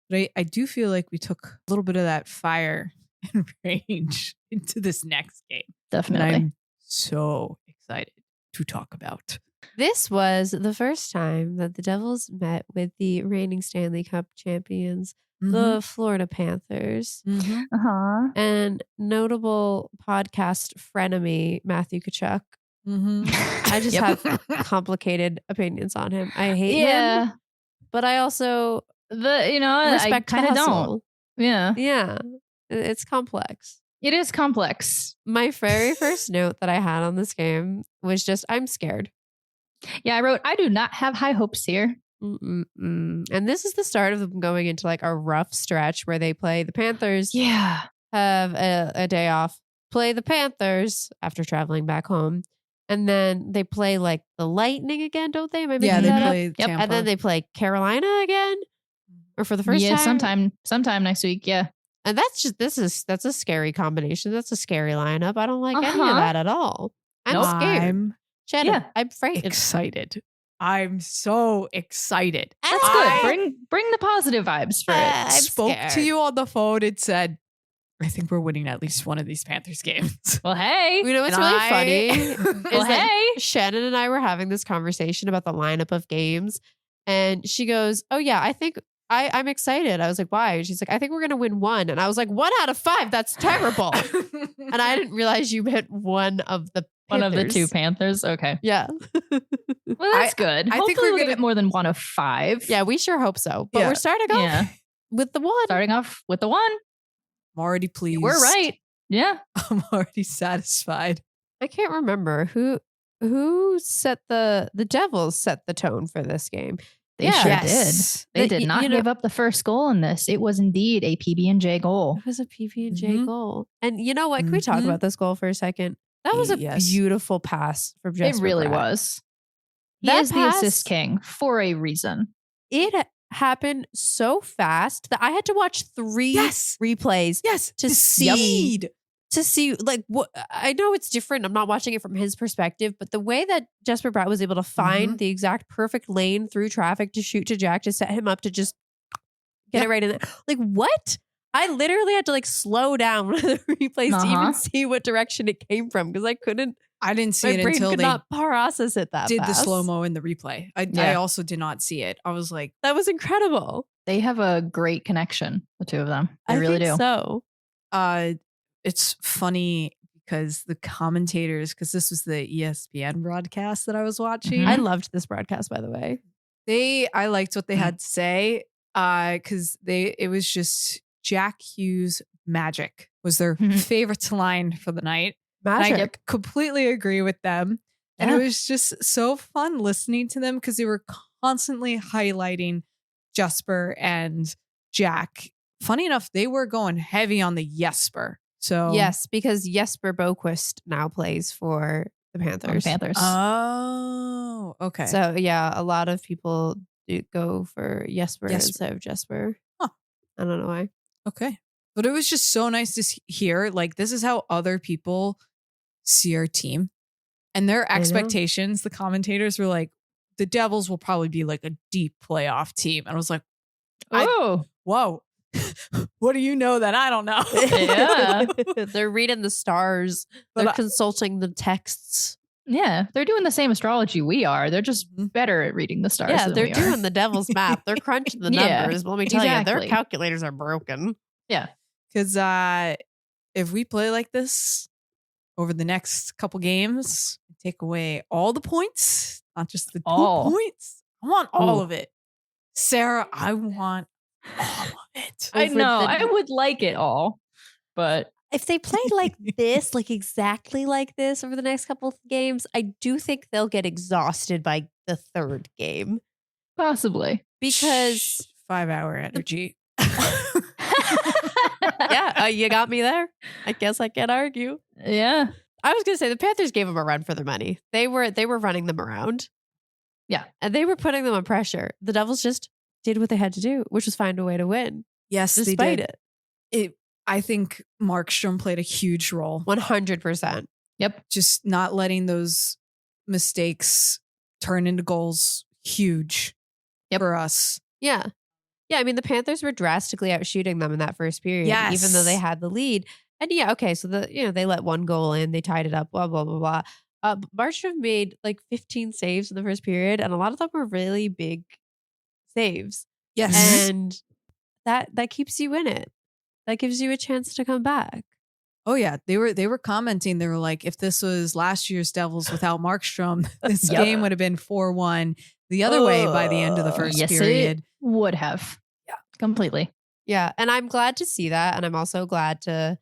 But I do feel like we took a little bit of that fire and rage into this next game. definitely. And I'm so excited to talk about. This was the first time that the Devils met with the reigning Stanley Cup champions, the Florida Panthers, Uh-huh. and notable podcast frenemy Matthew Tkachuk. I just have complicated opinions on him. I hate him, but I also respect I kind of don't. hustle. Yeah. Yeah, it's complex. It is complex. My very first note that I had on this game was just, I'm scared. Yeah, I wrote, I do not have high hopes here. And this is the start of them going into like a rough stretch where they play the Panthers. Yeah. Have a day off, play the Panthers after traveling back home. And then they play like the Lightning again, don't they? Am I making they that up? play Tampa. And then they play Carolina again, or for the first time. sometime next week. Yeah. And that's a scary combination. That's a scary lineup. I don't like any of that at all. I'm scared. Shannon, I'm frightened. Excited. I'm so excited. That's good. Bring the positive vibes for it. I spoke to you on the phone and said, I think we're winning at least one of these Panthers games. Well, hey. You know what's really funny? Is Well, that hey. Shannon and I were having this conversation about the lineup of games. And she goes, oh yeah, I think I'm excited. I was like, why? And she's like, I think we're going to win one. And I was like, 1 out of 5. That's terrible. And I didn't realize you meant one of the One of the Panthers. 2 Panthers. Okay. Yeah. Well, that's good. I Hopefully think we're we'll gonna get more than 1 of 5. Yeah, we sure hope so. But Yeah. we're starting off with the 1. Starting off with the 1. I'm already pleased. We're right. Yeah. I'm already satisfied. I can't remember who set the Devils set the tone for this game. They sure Yes. did. They did not give up the first goal in this. It was indeed a PB&J goal. It was a PB&J goal. And you know what? Can we talk about this goal for a second? That was a beautiful pass from Jesper It really Bratt. was. He That is the pass- assist king for a reason. It happened so fast that I had to watch 3 replays to see like what. I know it's different. I'm not watching it from his perspective, but the way that Jesper Bratt was able to find the exact perfect lane through traffic to shoot to Jack to set him up to just get it right in there. Like what? I literally had to like slow down one of the replays to even see what direction it came from because I couldn't. I didn't see My it brain until could they not process it that did fast. the slow-mo in the replay. I also did not see it. I was like, that was incredible. They have a great connection, the two of them. They really do. So it's funny because the commentators, because this was the ESPN broadcast that I was watching. I loved this broadcast, by the way. I liked what they had to say because it was just Jack Hughes magic was their favorite line for the night. Magic. I completely agree with them. And it was just so fun listening to them because they were constantly highlighting Jesper and Jack. Funny enough, they were going heavy on the Jesper. So yes, because Jesper Boquist now plays for the Panthers. Oh, okay. So yeah, a lot of people do go for Jesper instead of Jesper. Huh. I don't know why. Okay. But it was just so nice to hear. Like, this is how other people see our team. And their expectations, the commentators were like, the Devils will probably be like a deep playoff team. And I was like, whoa. What do you know that I don't know? Yeah. They're reading the stars. They're consulting the texts. Yeah. They're doing the same astrology we are. They're just better at reading the stars. Yeah, than they're we doing are. the devil's math. They're crunching the numbers. But let me tell you, their calculators are broken. Yeah. Because if we play like this over the next couple games, take away all the points, not just the 2 points. I want all of it. Sarah, I want all of it. I know. I would like it all. But if they play like this, like exactly like this over the next couple of games, I do think they'll get exhausted by the third game. Possibly. Because 5-hour energy. Yeah, you got me there. I guess I can't argue. Yeah. I was going to say the Panthers gave them a run for their money. They were running them around. Yeah. And they were putting them on pressure. The Devils just did what they had to do, which was find a way to win. Yes, despite they did. I think Markstrom played a huge role. 100%. Yep. Just not letting those mistakes turn into goals. Huge for us. Yeah. Yeah, I mean, the Panthers were drastically outshooting them in that first period, even though they had the lead. And yeah, okay, so they let one goal in, they tied it up, blah, blah, blah, blah. Markstrom made like 15 saves in the first period, and a lot of them were really big saves. Yes. And that keeps you in it. That gives you a chance to come back. Oh yeah, they were commenting. They were like, if this was last year's Devils without Markstrom, this game would have been 4-1 the other way by the end of the first period. It would have. Yeah, completely. Yeah, and I'm glad to see that, and I'm also glad to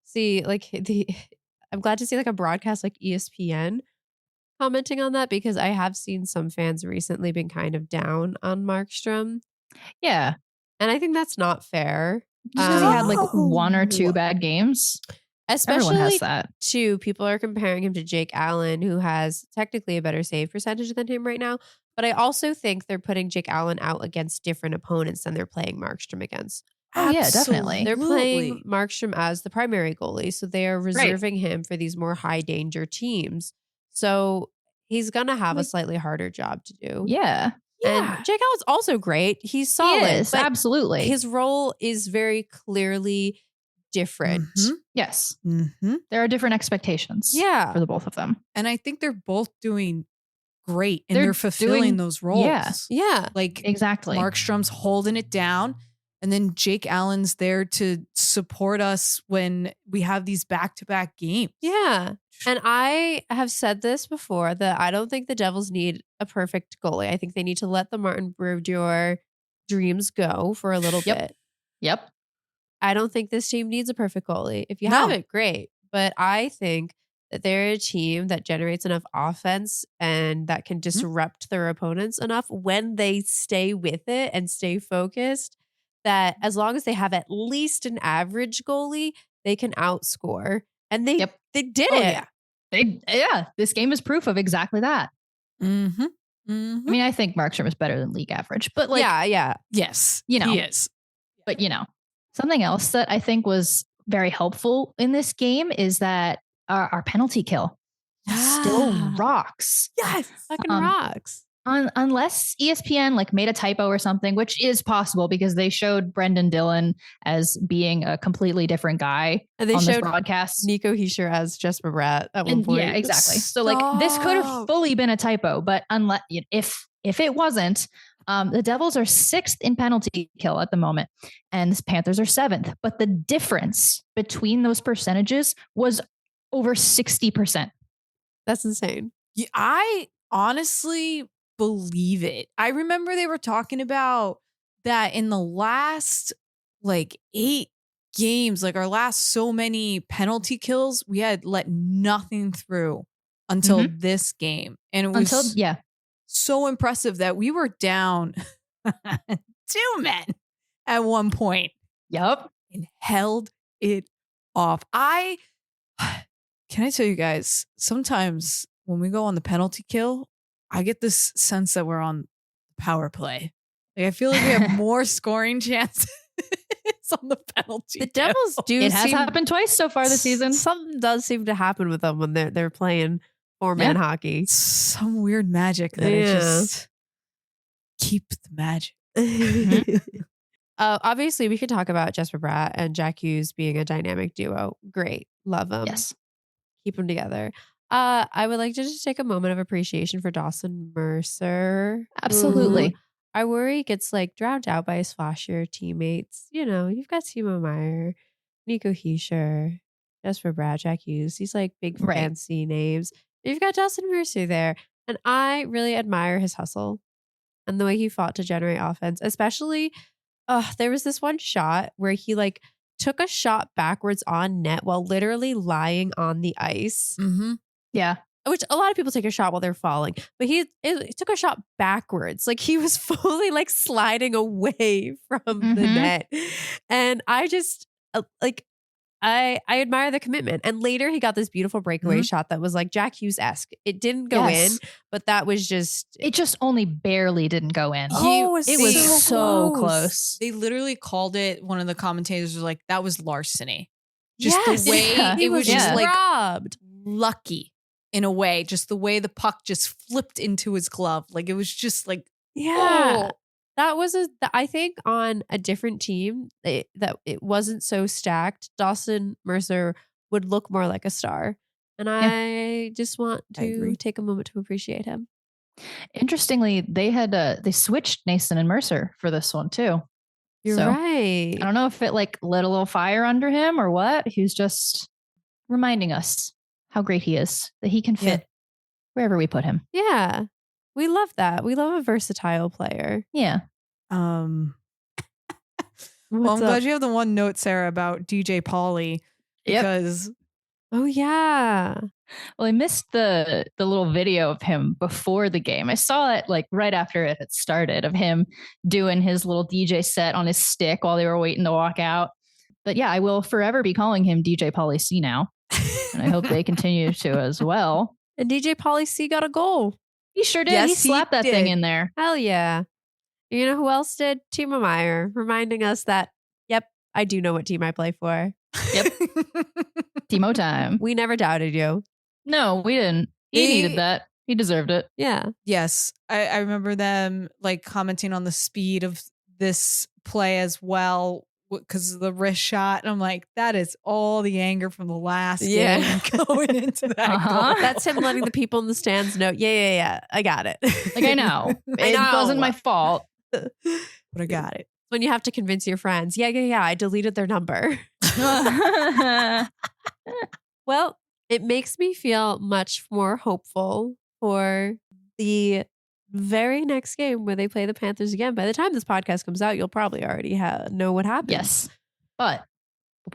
see I'm glad to see like a broadcast like ESPN commenting on that, because I have seen some fans recently been kind of down on Markstrom. Yeah, and I think that's not fair. Because he had like 1 or 2 bad games. Especially everyone has that. Too, people are comparing him to Jake Allen, who has technically a better save percentage than him right now. But I also think they're putting Jake Allen out against different opponents than they're playing Markstrom against. Oh, yeah, definitely. They're playing Markstrom as the primary goalie. So they are reserving him for these more high danger teams. So he's going to have a slightly harder job to do. Yeah. And Jake Allen's also great. He's solid. Yes, absolutely. His role is very clearly different. Mm-hmm. Yes. Mm-hmm. There are different expectations for the both of them. And I think they're both doing great and they're fulfilling those roles. Yeah. Like exactly. Markstrom's holding it down. And then Jake Allen's there to support us when we have these back-to-back games. Yeah. And I have said this before, that I don't think the Devils need a perfect goalie. I think they need to let the Martin Brodeur dreams go for a little bit. Yep. I don't think this team needs a perfect goalie. If you have it, great. But I think that they're a team that generates enough offense and that can disrupt their opponents enough when they stay with it and stay focused, that as long as they have at least an average goalie, they can outscore. And they did it. Yeah. This game is proof of exactly that. Mm-hmm. Mm-hmm. I mean, I think Markstrom is better than league average, but like, yes, you know, he is. But you know, something else that I think was very helpful in this game is that our penalty kill still rocks. Yes, fucking rocks. Unless ESPN like made a typo or something, which is possible because they showed Brendan Dillon as being a completely different guy And they on this showed broadcast. Nico Heischer as Jesper Bratt at one And point. yeah, exactly. So like this could have fully been a typo, but unless if it wasn't, the Devils are 6th in penalty kill at the moment, and the Panthers are 7th. But the difference between those percentages was over 60%. That's insane. Yeah, I honestly believe it. I remember they were talking about that in the last like 8 games, like our last so many penalty kills, we had let nothing through until this game. And it was so impressive that we were down 2 men at one point. Yep. And held it off. Can I tell you guys, sometimes when we go on the penalty kill, I get this sense that we're on power play. Like I feel like we have more scoring chances on the penalty. The Devils do. It has happened twice so far this season. Something does seem to happen with them when they're playing 4-man hockey. Some weird magic that I just keep the magic. Obviously, we could talk about Jesper Bratt and Jack Hughes being a dynamic duo. Great. Love them. Yes. Keep them together. I would like to just take a moment of appreciation for Dawson Mercer. Absolutely. Who I worry gets like drowned out by his flashier teammates. You know, you've got Timo Meier, Nico Heischer, Jesper Bratt, Jack Hughes. These like big fancy names. You've got Dawson Mercer there. And I really admire his hustle and the way he fought to generate offense, especially there was this one shot where he like took a shot backwards on net while literally lying on the ice. Mm-hmm. Yeah. Which a lot of people take a shot while they're falling, but he took a shot backwards. Like he was fully like sliding away from the net. And I just I admire the commitment. And later he got this beautiful breakaway shot that was like Jack Hughes-esque. It didn't go in, but that was just... It just only barely didn't go in. It was so close. They literally called it, one of the commentators was like, that was larceny. Just the way it was just like robbed. Lucky in a way. Just the way the puck just flipped into his glove. Like it was just like... Yeah. That was I think on a different team that it wasn't so stacked. Dawson Mercer would look more like a star. And I just want to take a moment to appreciate him. Interestingly, they switched Nason and Mercer for this one too. You're right. I don't know if it like lit a little fire under him or what. He's just reminding us how great he is, that he can fit wherever we put him. Yeah. We love that. We love a versatile player. Yeah. Well, I'm glad you have the one note, Sarah, about DJ Pauly because oh yeah. Well, I missed the little video of him before the game. I saw it like right after it had started of him doing his little DJ set on his stick while they were waiting to walk out. But yeah, I will forever be calling him DJ Pauly C now. And I hope they continue to as well. And DJ Pauly C got a goal. He sure did. Yes, he slapped that thing in there. Hell yeah. You know who else did? Timo Meier, reminding us that, yep, I do know what team I play for. Yep. Timo time. We never doubted you. No, we didn't. He needed that. He deserved it. Yeah. Yes. I remember them like commenting on the speed of this play as well because of the wrist shot. And I'm like, that is all the anger from the last game going into that goal. That's him letting the people in the stands know, yeah. I got it. Like, I know. It wasn't my fault. But I got it. When you have to convince your friends, yeah, I deleted their number. Well, it makes me feel much more hopeful for the very next game where they play the Panthers again. By the time this podcast comes out, you'll probably already know what happened. Yes, but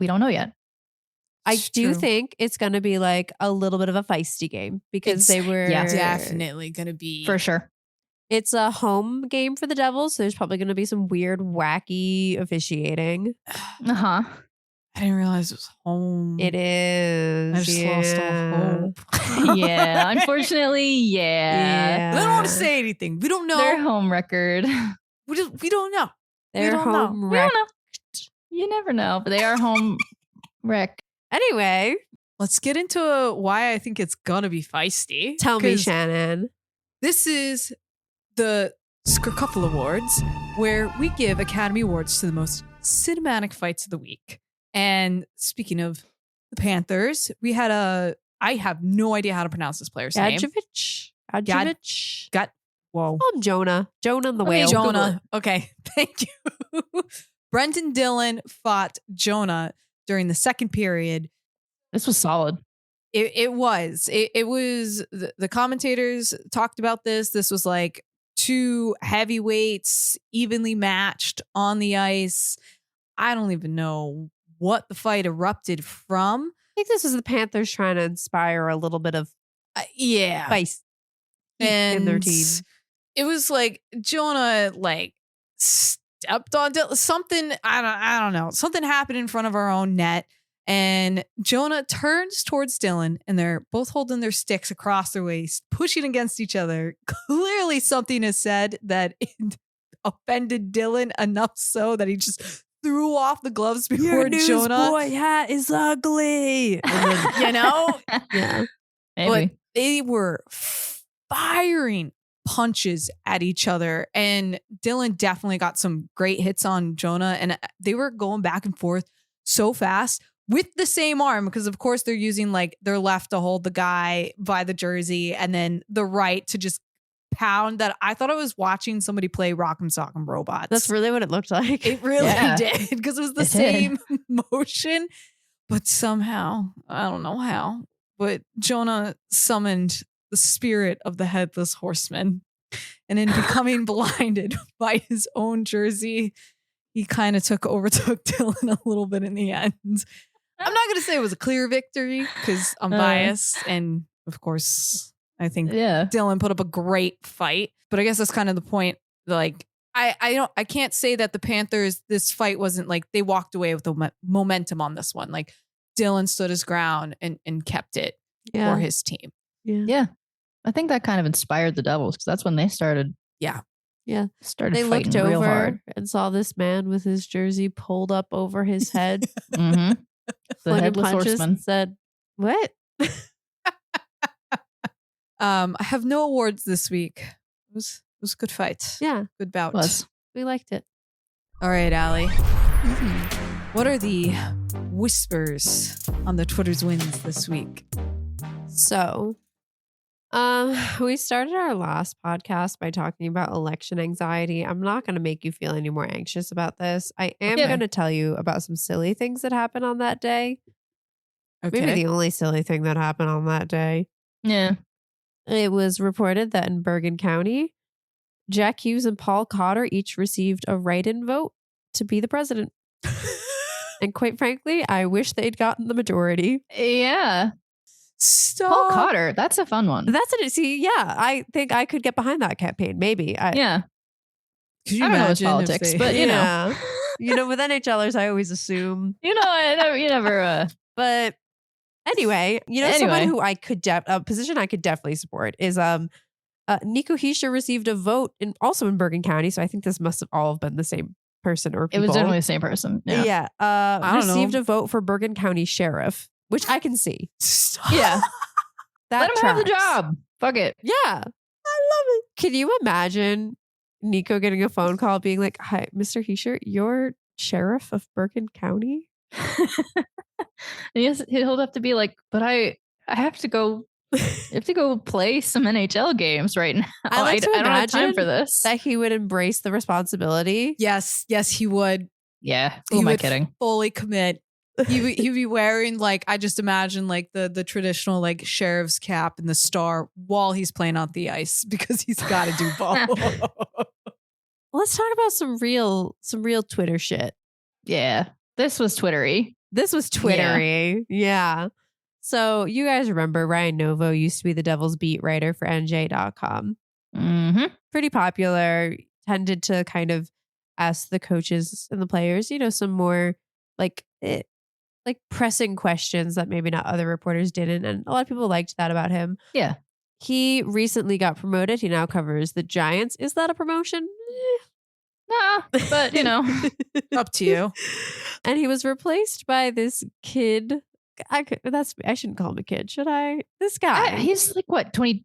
we don't know yet. I do think it's going to be like a little bit of a feisty game because they were definitely going to be for sure. It's a home game for the Devils, so there's probably going to be some weird, wacky officiating. I didn't realize it was home. It is. I just lost all hope. Yeah, unfortunately, yeah. I don't want to say anything. We don't know. Their home record. We don't know. Their home record. You never know, but they are home wreck. Anyway, let's get into why I think it's going to be feisty. Tell me, Shannon. This is the Skrcuffle Awards, where we give Academy Awards to the most cinematic fights of the week. And speaking of the Panthers, we had I have no idea how to pronounce this player's name. Gadjevich. Whoa. I'm Jonah. Jonah and the whale. Jonah. Okay. Thank you. Brenton Dillon fought Jonah during the second period. This was solid. It was. It was. The commentators talked about this. This was like two heavyweights evenly matched on the ice. I don't even know what the fight erupted from. I think this was the Panthers trying to inspire a little bit of spice in their team. It was like Jonah stepped on something. I don't know. Something happened in front of our own net, and Jonah turns towards Dylan, and they're both holding their sticks across their waist, pushing against each other. Clearly, something is said that it offended Dylan enough so that he just threw off the gloves before Jonah. Boy hat is ugly. And then, Yeah. Maybe. But they were firing punches at each other, and Dylan definitely got some great hits on Jonah, and they were going back and forth so fast with the same arm, because of course they're using like their left to hold the guy by the jersey and then the right to just pound. That I thought I was watching somebody play Rock'em Sock'em Robots. That's really what it looked like. It really Yeah. did, because it was the same motion, but somehow, I don't know how, but Jonah summoned the spirit of the headless horseman, and in becoming blinded by his own jersey, he kind of overtook Dylan a little bit in the end. I'm not going to say it was a clear victory because I'm biased, and of course I think Dylan put up a great fight, but I guess that's kind of the point. Like I can't say that the Panthers, this fight wasn't like they walked away with the momentum on this one. Like Dylan stood his ground and kept it for his team. Yeah. I think that kind of inspired the Devils, because that's when they started. Yeah. Started They fighting looked real over hard. and saw this man with his jersey pulled up over his head. Mm-hmm. The flinging headless punches, horseman. and said, "What?" I have no awards this week. It was a good fight. Yeah, Good bout. we liked it. All right, Allie. What are the whispers on the Twitter's wins this week? So, we started our last podcast by talking about election anxiety. I'm not going to make you feel any more anxious about this. I am going to tell you about some silly things that happened on that day. Okay. Maybe the only silly thing that happened on that day. Yeah. It was reported that in Bergen County, Jack Hughes and Paul Cotter each received a write-in vote to be the president. And quite frankly, I wish they'd gotten the majority. Yeah. Stop. Paul Cotter. That's a fun one. That's it. See, yeah, I think I could get behind that campaign. Maybe. Yeah. Could you I don't know his imagine politics, if they- but you know. You know, with NHLers, I always assume. You never. But anyway, someone who I could a position I could definitely support is Nico Hischier received a vote also in Bergen County, so I think this must have all been the same person or people. It was definitely the same person. Yeah. I don't received know. a vote for Bergen County Sheriff, which I can see. Stop. Yeah. That Let him have the tracks. job. Fuck it. Yeah, I love it. Can you imagine Nico getting a phone call being like, "Hi, Mr. Hischier, you're sheriff of Bergen County." And he'll have to be like, but I have to go. I have to go play some NHL games right now. I like to don't have time imagine for this. That he would embrace the responsibility. Yes, he would. Yeah. Who He am I would kidding? fully commit. He'd be wearing like, I just imagine like the traditional like sheriff's cap and the star while he's playing on the ice, because he's got to do both. Let's talk about some real Twitter shit. Yeah. This was Twittery. This was Twittery. Yeah. So you guys remember Ryan Novo used to be the Devil's beat writer for NJ.com. Mm-hmm. Pretty popular, tended to kind of ask the coaches and the players, some more like pressing questions that maybe not other reporters didn't. And a lot of people liked that about him. Yeah. He recently got promoted. He now covers the Giants. Is that a promotion? Nah, but Up to you. And he was replaced by this kid. I shouldn't call him a kid, should I? This guy. he's like what, 22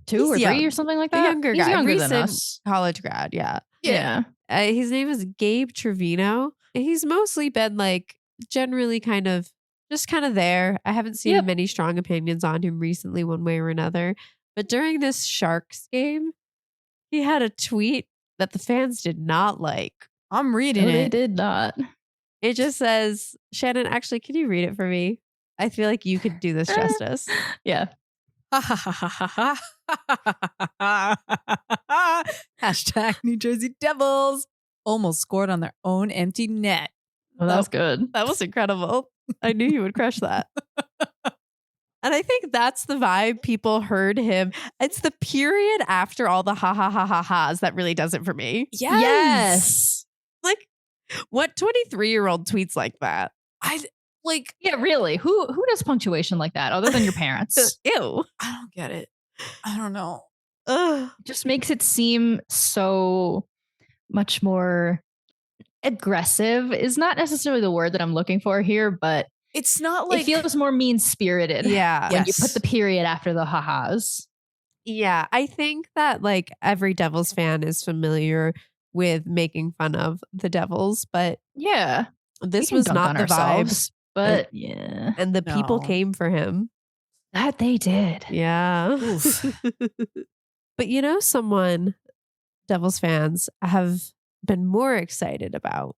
2 or He's 3 young. or something like A that. younger He's guy, younger recent than us. college grad. Yeah. Yeah. His name is Gabe Trevino. He's mostly been like generally kind of there. I haven't seen Yep. many strong opinions on him recently, one way or another. But during this Sharks game, he had a tweet that the fans did not like. I'm reading No, it. they did not. It just says, Shannon, actually, can you read it for me? I feel like you could do this justice. Yeah. Hashtag New Jersey Devils almost scored on their own empty net. Well, that was good. That was incredible. I knew you would crush that. And I think that's the vibe people heard him. It's the period after all the ha ha ha ha ha's that really does it for me. Yes. Like, what 23-year-old tweets like that? Yeah, really. Who does punctuation like that other than your parents? Ew. I don't get it. I don't know. Ugh. It just makes it seem so much more aggressive is not necessarily the word that I'm looking for here, but It's not like it feels more mean-spirited Yeah. when you put the period after the ha-has. Yeah. I think that like every Devils fan is familiar with making fun of the Devils, but Yeah. this We was can dunk not on the ourselves, vibes. but yeah. And the people No. came for him. That they did. Yeah. Oof. But you know, someone Devils fans have been more excited about,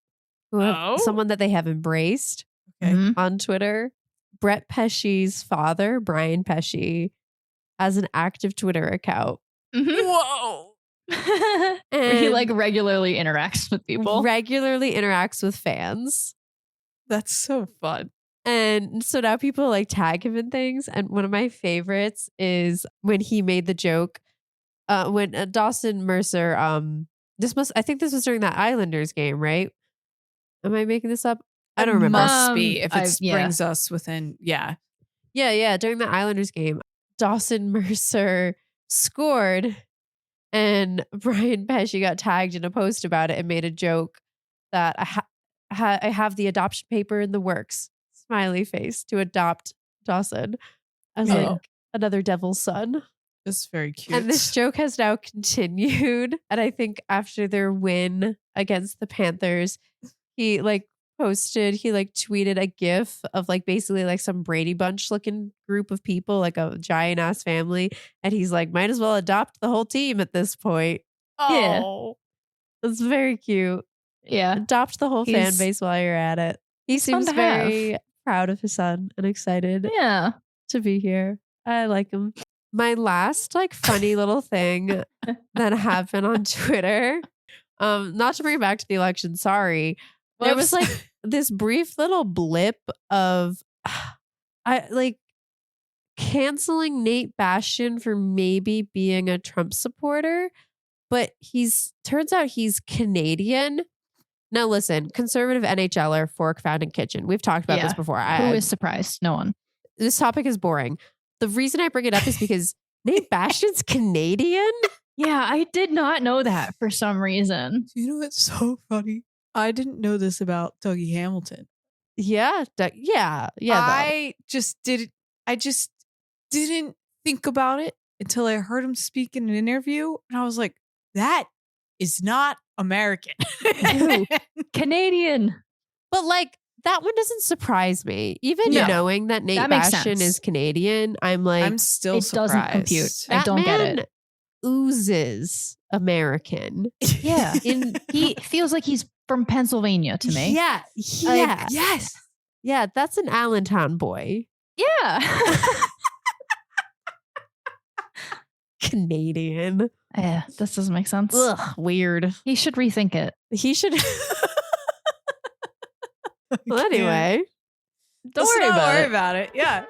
someone that they have embraced Okay. Mhm. on Twitter. Brett Pesce's father, Brian Pesce, has an active Twitter account. Mhm. Whoa. Where he And like regularly interacts with people. regularly interacts with fans. That's so fun. And so now people like tag him in things. And one of my favorites is when he made the joke when Dawson Mercer, I think this was during that Islanders game, right? Am I making this up? I don't remember. Must be if it yeah. brings us within. Yeah. Yeah. During the Islanders game, Dawson Mercer scored and Brian Pesce got tagged in a post about it and made a joke that I have the adoption paper in the works. Smiley face to adopt Dawson as Oh. like another devil's son. That's very cute. And this joke has now continued. And I think after their win against the Panthers, he like tweeted a gif of like basically like some Brady Bunch looking group of people, like a giant ass family. And he's like, might as well adopt the whole team at this point. Oh. It's very cute. Yeah. Adopt the whole fan He's- base while you're at it. He he's fun seems to have. very proud of his son and excited Yeah. to be here. I like him. My last like funny little thing that happened on Twitter, not to bring it back to the election, sorry. There was Whoops. like this brief little blip of I like canceling Nate Bastian for maybe being a Trump supporter, but turns out he's Canadian. Now listen, conservative NHLer, Fork Found in Kitchen. We've talked about this before. Who is surprised? No one. This topic is boring. The reason I bring it up is because Nate Bastian's Canadian. Yeah, I did not know that for some reason. You know what's so funny? I didn't know this about Dougie Hamilton. Yeah. Yeah. I just didn't think about it until I heard him speak in an interview. And I was like, that is not American. Ew. Canadian. But like that one doesn't surprise me. Even No. knowing that Nate That makes Bastian sense. is Canadian, I'm like, I'm still It surprised. doesn't compute. I that don't get man it. oozes American. Yeah. He feels like he's from Pennsylvania to me. Yeah. Like, Yes. Yeah. That's an Allentown boy. Yeah. Canadian. Yeah, this doesn't make sense. Ugh, weird. He should rethink it. He should. Well, anyway. Don't Let's worry not about worry it. about it. Yeah.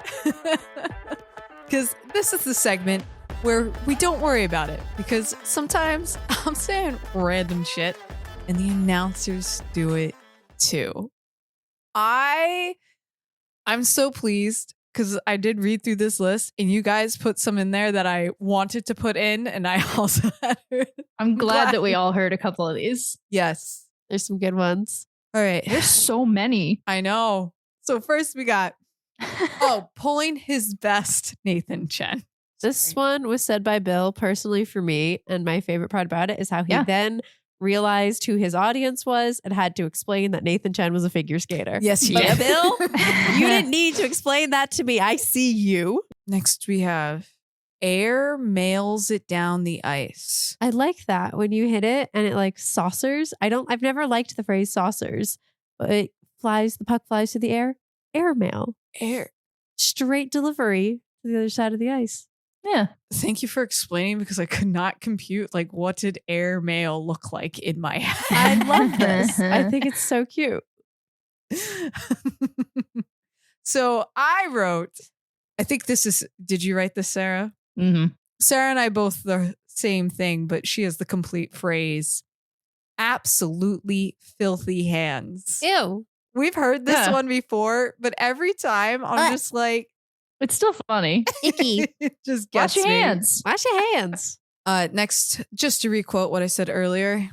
Because this is the segment where we don't worry about it. Because sometimes I'm saying random shit and the announcers do it too. I'm so pleased because I did read through this list and you guys put some in there that I wanted to put in and I also had heard. I'm glad that we all heard a couple of these. Yes. There's some good ones. All right. There's so many. I know. So first we got, pulling his best, Nathan Chen. This one was said by Bill personally for me. And my favorite part about it is how he then realized who his audience was and had to explain that Nathan Chen was a figure skater. Yes, he But did. Bill, you didn't need to explain that to me. I see you. Next, we have air mails it down the ice. I like that when you hit it and it like saucers. I've never liked the phrase saucers, but the puck flies through the air. Airmail. Air. Straight delivery to the other side of the ice. Yeah. Thank you for explaining because I could not compute like what did air mail look like in my head. I love this. I think it's so cute. So I wrote, I think this is, did you write this, Sarah? Mm-hmm. Sarah and I both the same thing, but she has the complete phrase. Absolutely filthy hands. Ew. We've heard this one before, but every time I'm just like, It's still funny. Icky. it just Wash gets your me. hands. Wash your hands. Next, just to requote what I said earlier,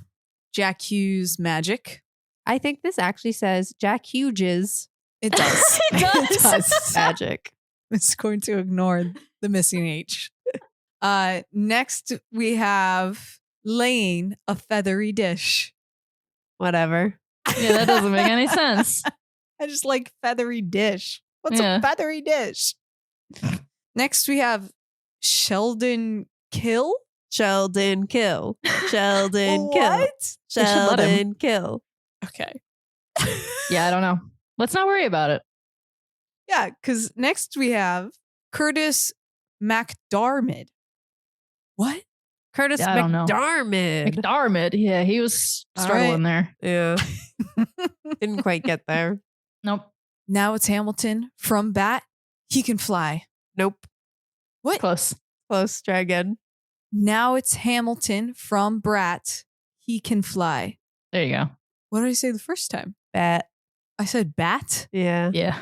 Jack Hughes magic. I think this actually says Jack Hughes It does. It does. magic. It's going to ignore the missing H. Next, we have laying a feathery dish. Whatever. Yeah, that doesn't make any sense. I just like feathery dish. What's Yeah. a feathery dish? Next, we have Sheldon Kill. Sheldon kill. Sheldon kill. What? They should let him. Sheldon kill. Okay. Yeah, I don't know. Let's not worry about it. Yeah, because next we have Curtis McDarmid. What? Curtis Yeah, I don't know. McDarmid. McDarmid. Yeah, he was All struggling there. Yeah. Didn't quite get there. Nope. Now it's Hamilton from Bat. He can fly. Nope. What? Close. Close. Try again. Now it's Hamilton from Brat. He can fly. There you go. What did I say the first time? Bat. I said Bat. Yeah. Yeah.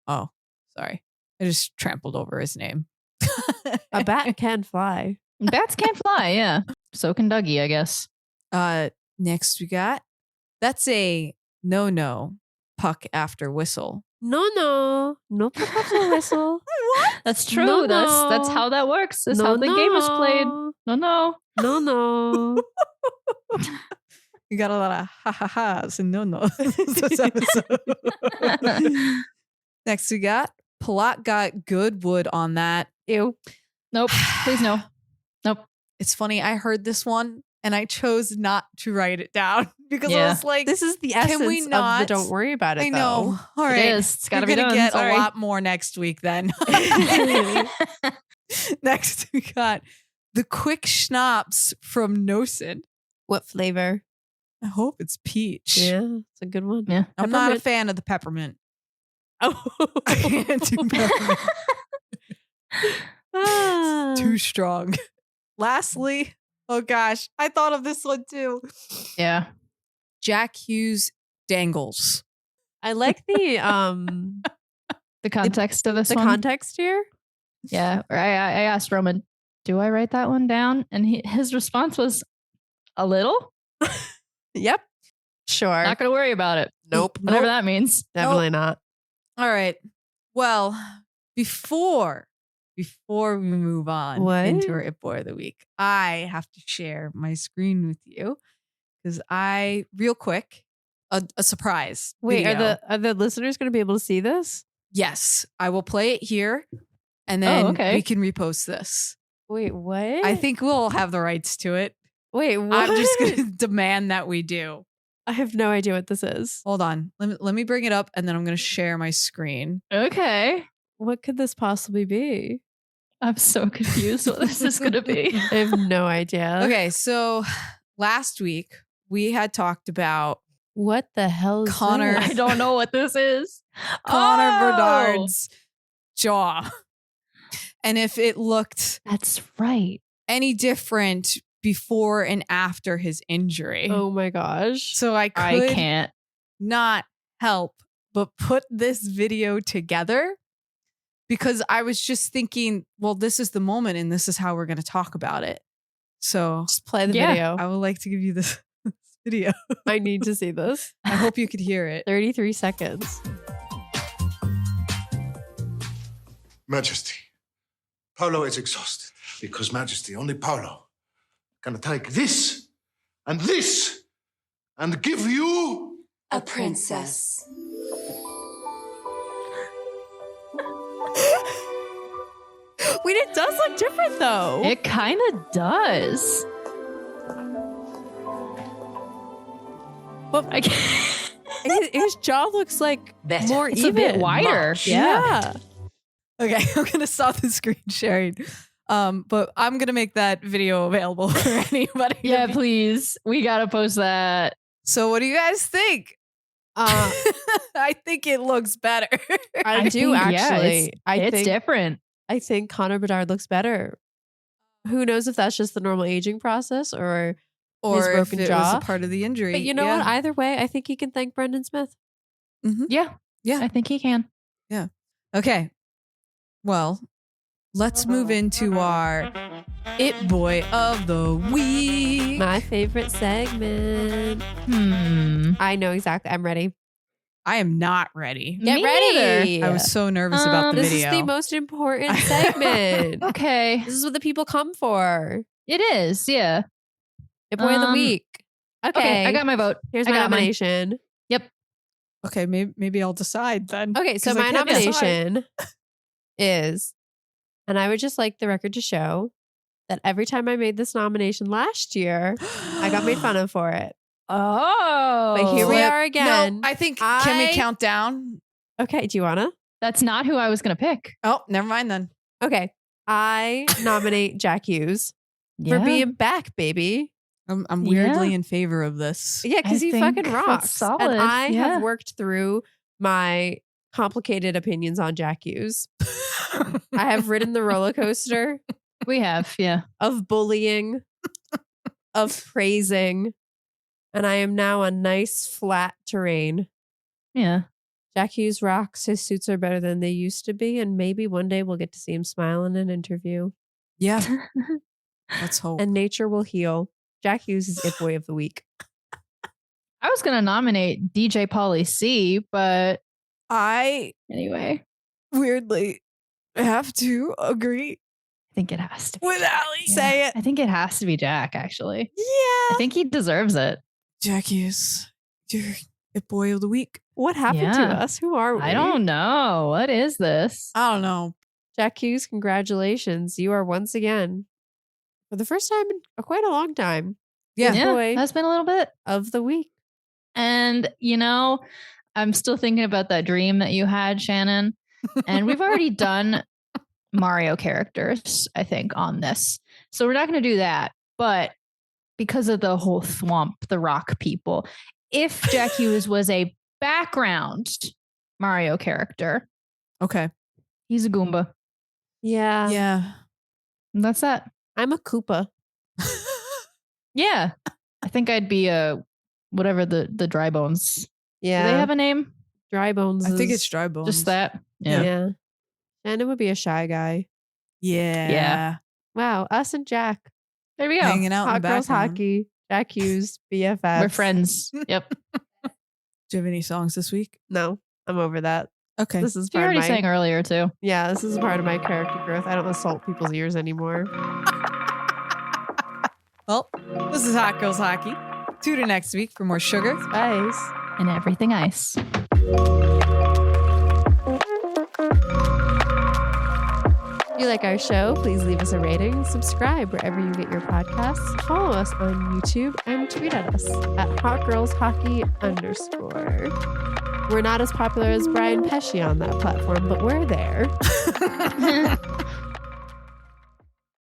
Oh, sorry. I just trampled over his name. A bat can fly. Bats can't fly. Yeah. So can Dougie, I guess. Next we got, that's a no puck after whistle. No. No puck after whistle. That's true. No, That's no. how that works. That's how the game is played. No. No. You got a lot of ha-ha-has and no-nos this episode. Next we got, Palat got good wood on that. Ew. Nope. Please no. Nope. It's funny, I heard this one and I chose not to write it down because I Yeah. was like, This is the Can essence we of not? the don't worry about it, I know. All It right. is. It's gotta You're be gonna done. get Sorry. a lot more next week then. Next we got the quick schnapps from Nosen. What flavor? I hope it's peach. Yeah, it's a good one. Yeah. I'm not a Peppermint. fan of the peppermint. Oh. I can't do peppermint. Ah. Too strong. Lastly, oh gosh, I thought of this one too. Yeah. Jack Hughes dangles. I like the The context of this the one. context here. Yeah. I asked Roman, do I write that one down? And his response was a little. Yep. Sure. Not going to worry about it. Nope. Whatever that means. Definitely not. All right. Well, before we move on What? into our It Boy of the Week, I have to share my screen with you because real quick, a surprise. Wait, video. are the listeners going to be able to see this? Yes, I will play it here, and then okay. we can repost this. Wait, what? I think we'll have the rights to it. Wait, what? I'm just going to demand that we do. I have no idea what this is. Hold on. Let me bring it up, and then I'm going to share my screen. Okay. What could this possibly be? I'm so confused what this is going to be. I have no idea. Okay, so last week we had talked about What the hell is Connor- this? I don't know what this is. Connor Oh! Bedard's jaw. And if it looked That's right. any different before and after his injury. Oh my gosh. So I I could can't. not help but put this video together because I was just thinking, well, this is the moment and this is how we're going to talk about it. So Just play the Yeah. video. I would like to give you this video. I need to see this. I hope you could hear it. 33 seconds. Majesty, Paolo is exhausted because, Majesty, only Paolo can take this and give you A princess. Wait, it does look different though. It kind of does. Well, I can't. his jaw looks like Better. more It's even. a bit wider. Much. Yeah. Okay, I'm gonna stop the screen sharing. But I'm gonna make that video available for anybody. Yeah, please. We gotta post that. So what do you guys think? I think it looks better. I do think, yeah, actually. it's different. I think Connor Bedard looks better. Who knows if that's just the normal aging process or Or his if broken it jaw. was a part of the injury. But you know what? Either way, I think he can thank Brendan Smith. Yeah. Yeah. I think he can. Okay. Well, let's move into our It Boy of the Week. My favorite segment. I know exactly. I'm ready. I am not ready. Get Me ready. I was so nervous about the This video. is the most important segment. Okay. This is what the people come for. It is. Yeah. It Boy of the Week. Okay. I got my vote. Here's I my got mine. nomination. Okay, maybe I'll decide then. Okay, so 'Cause I my can't decide. nomination is, and I would just like the record to show that every time I made this nomination last year, I got made fun of for it. Oh. But here we Flip. are again. No, I think, can we count down? Okay, do you wanna? That's not who I was going to pick. Oh, never mind then. Okay, I nominate Jack Hughes for being back, baby. I'm weirdly in favor of this. Yeah, because I he think fucking that's rocks. solid. And I Yeah. have worked through my complicated opinions on Jack Hughes. I have ridden the roller coaster We have. Yeah. of bullying, of praising, and I am now on nice flat terrain. Yeah. Jack Hughes rocks. His suits are better than they used to be, and maybe one day we'll get to see him smile in an interview. Yeah, let's hope. And nature will heal. Jack Hughes is It Boy of the Week. I was going to nominate DJ Pauly C, but I anyway, weirdly have to agree I think it has to be. with Allie. Yeah. Say it. I think it has to be Jack, actually. Yeah. I think he deserves it. Jack Hughes, you're It Boy of the Week. What happened to Yeah. us? Who are we? I don't know. What is this? I don't know. Jack Hughes, congratulations. You are once again, for the first time in quite a long time, Yeah. It Boy That's been a little bit. of the Week. And, I'm still thinking about that dream that you had, Shannon. And we've already done Mario characters, I think, on this. So we're not going to do that. But because of the whole thwomp, the rock people, if Jack Hughes was a background Mario character, Okay. he's a Goomba. Yeah. Yeah. And that's that. I'm a Koopa. Yeah. I think I'd be whatever the dry bones. Yeah. Do they have a name? Dry Bones. I think is- it's Dry Bones. Just that. Yeah. Yeah. Shannon would be a shy guy. Yeah. Yeah. Wow. Us and Jack. There we go. Hanging out in Hot the Girls background. Hockey. Jack Hughes. BFF. We're friends. Yep. Do you have any songs this week? No, I'm over that. Okay. This is You part already of my, sang earlier too. Yeah, this is part of my character growth. I don't assault people's ears anymore. Well, this is Hot Girls Hockey. Tune in next week for more sugar. Guys. And everything ice. If you like our show, please leave us a rating, subscribe wherever you get your podcasts, follow us on YouTube, and tweet at us at hotgirlshockey_. We're not as popular as Brian Pesci on that platform, but we're there.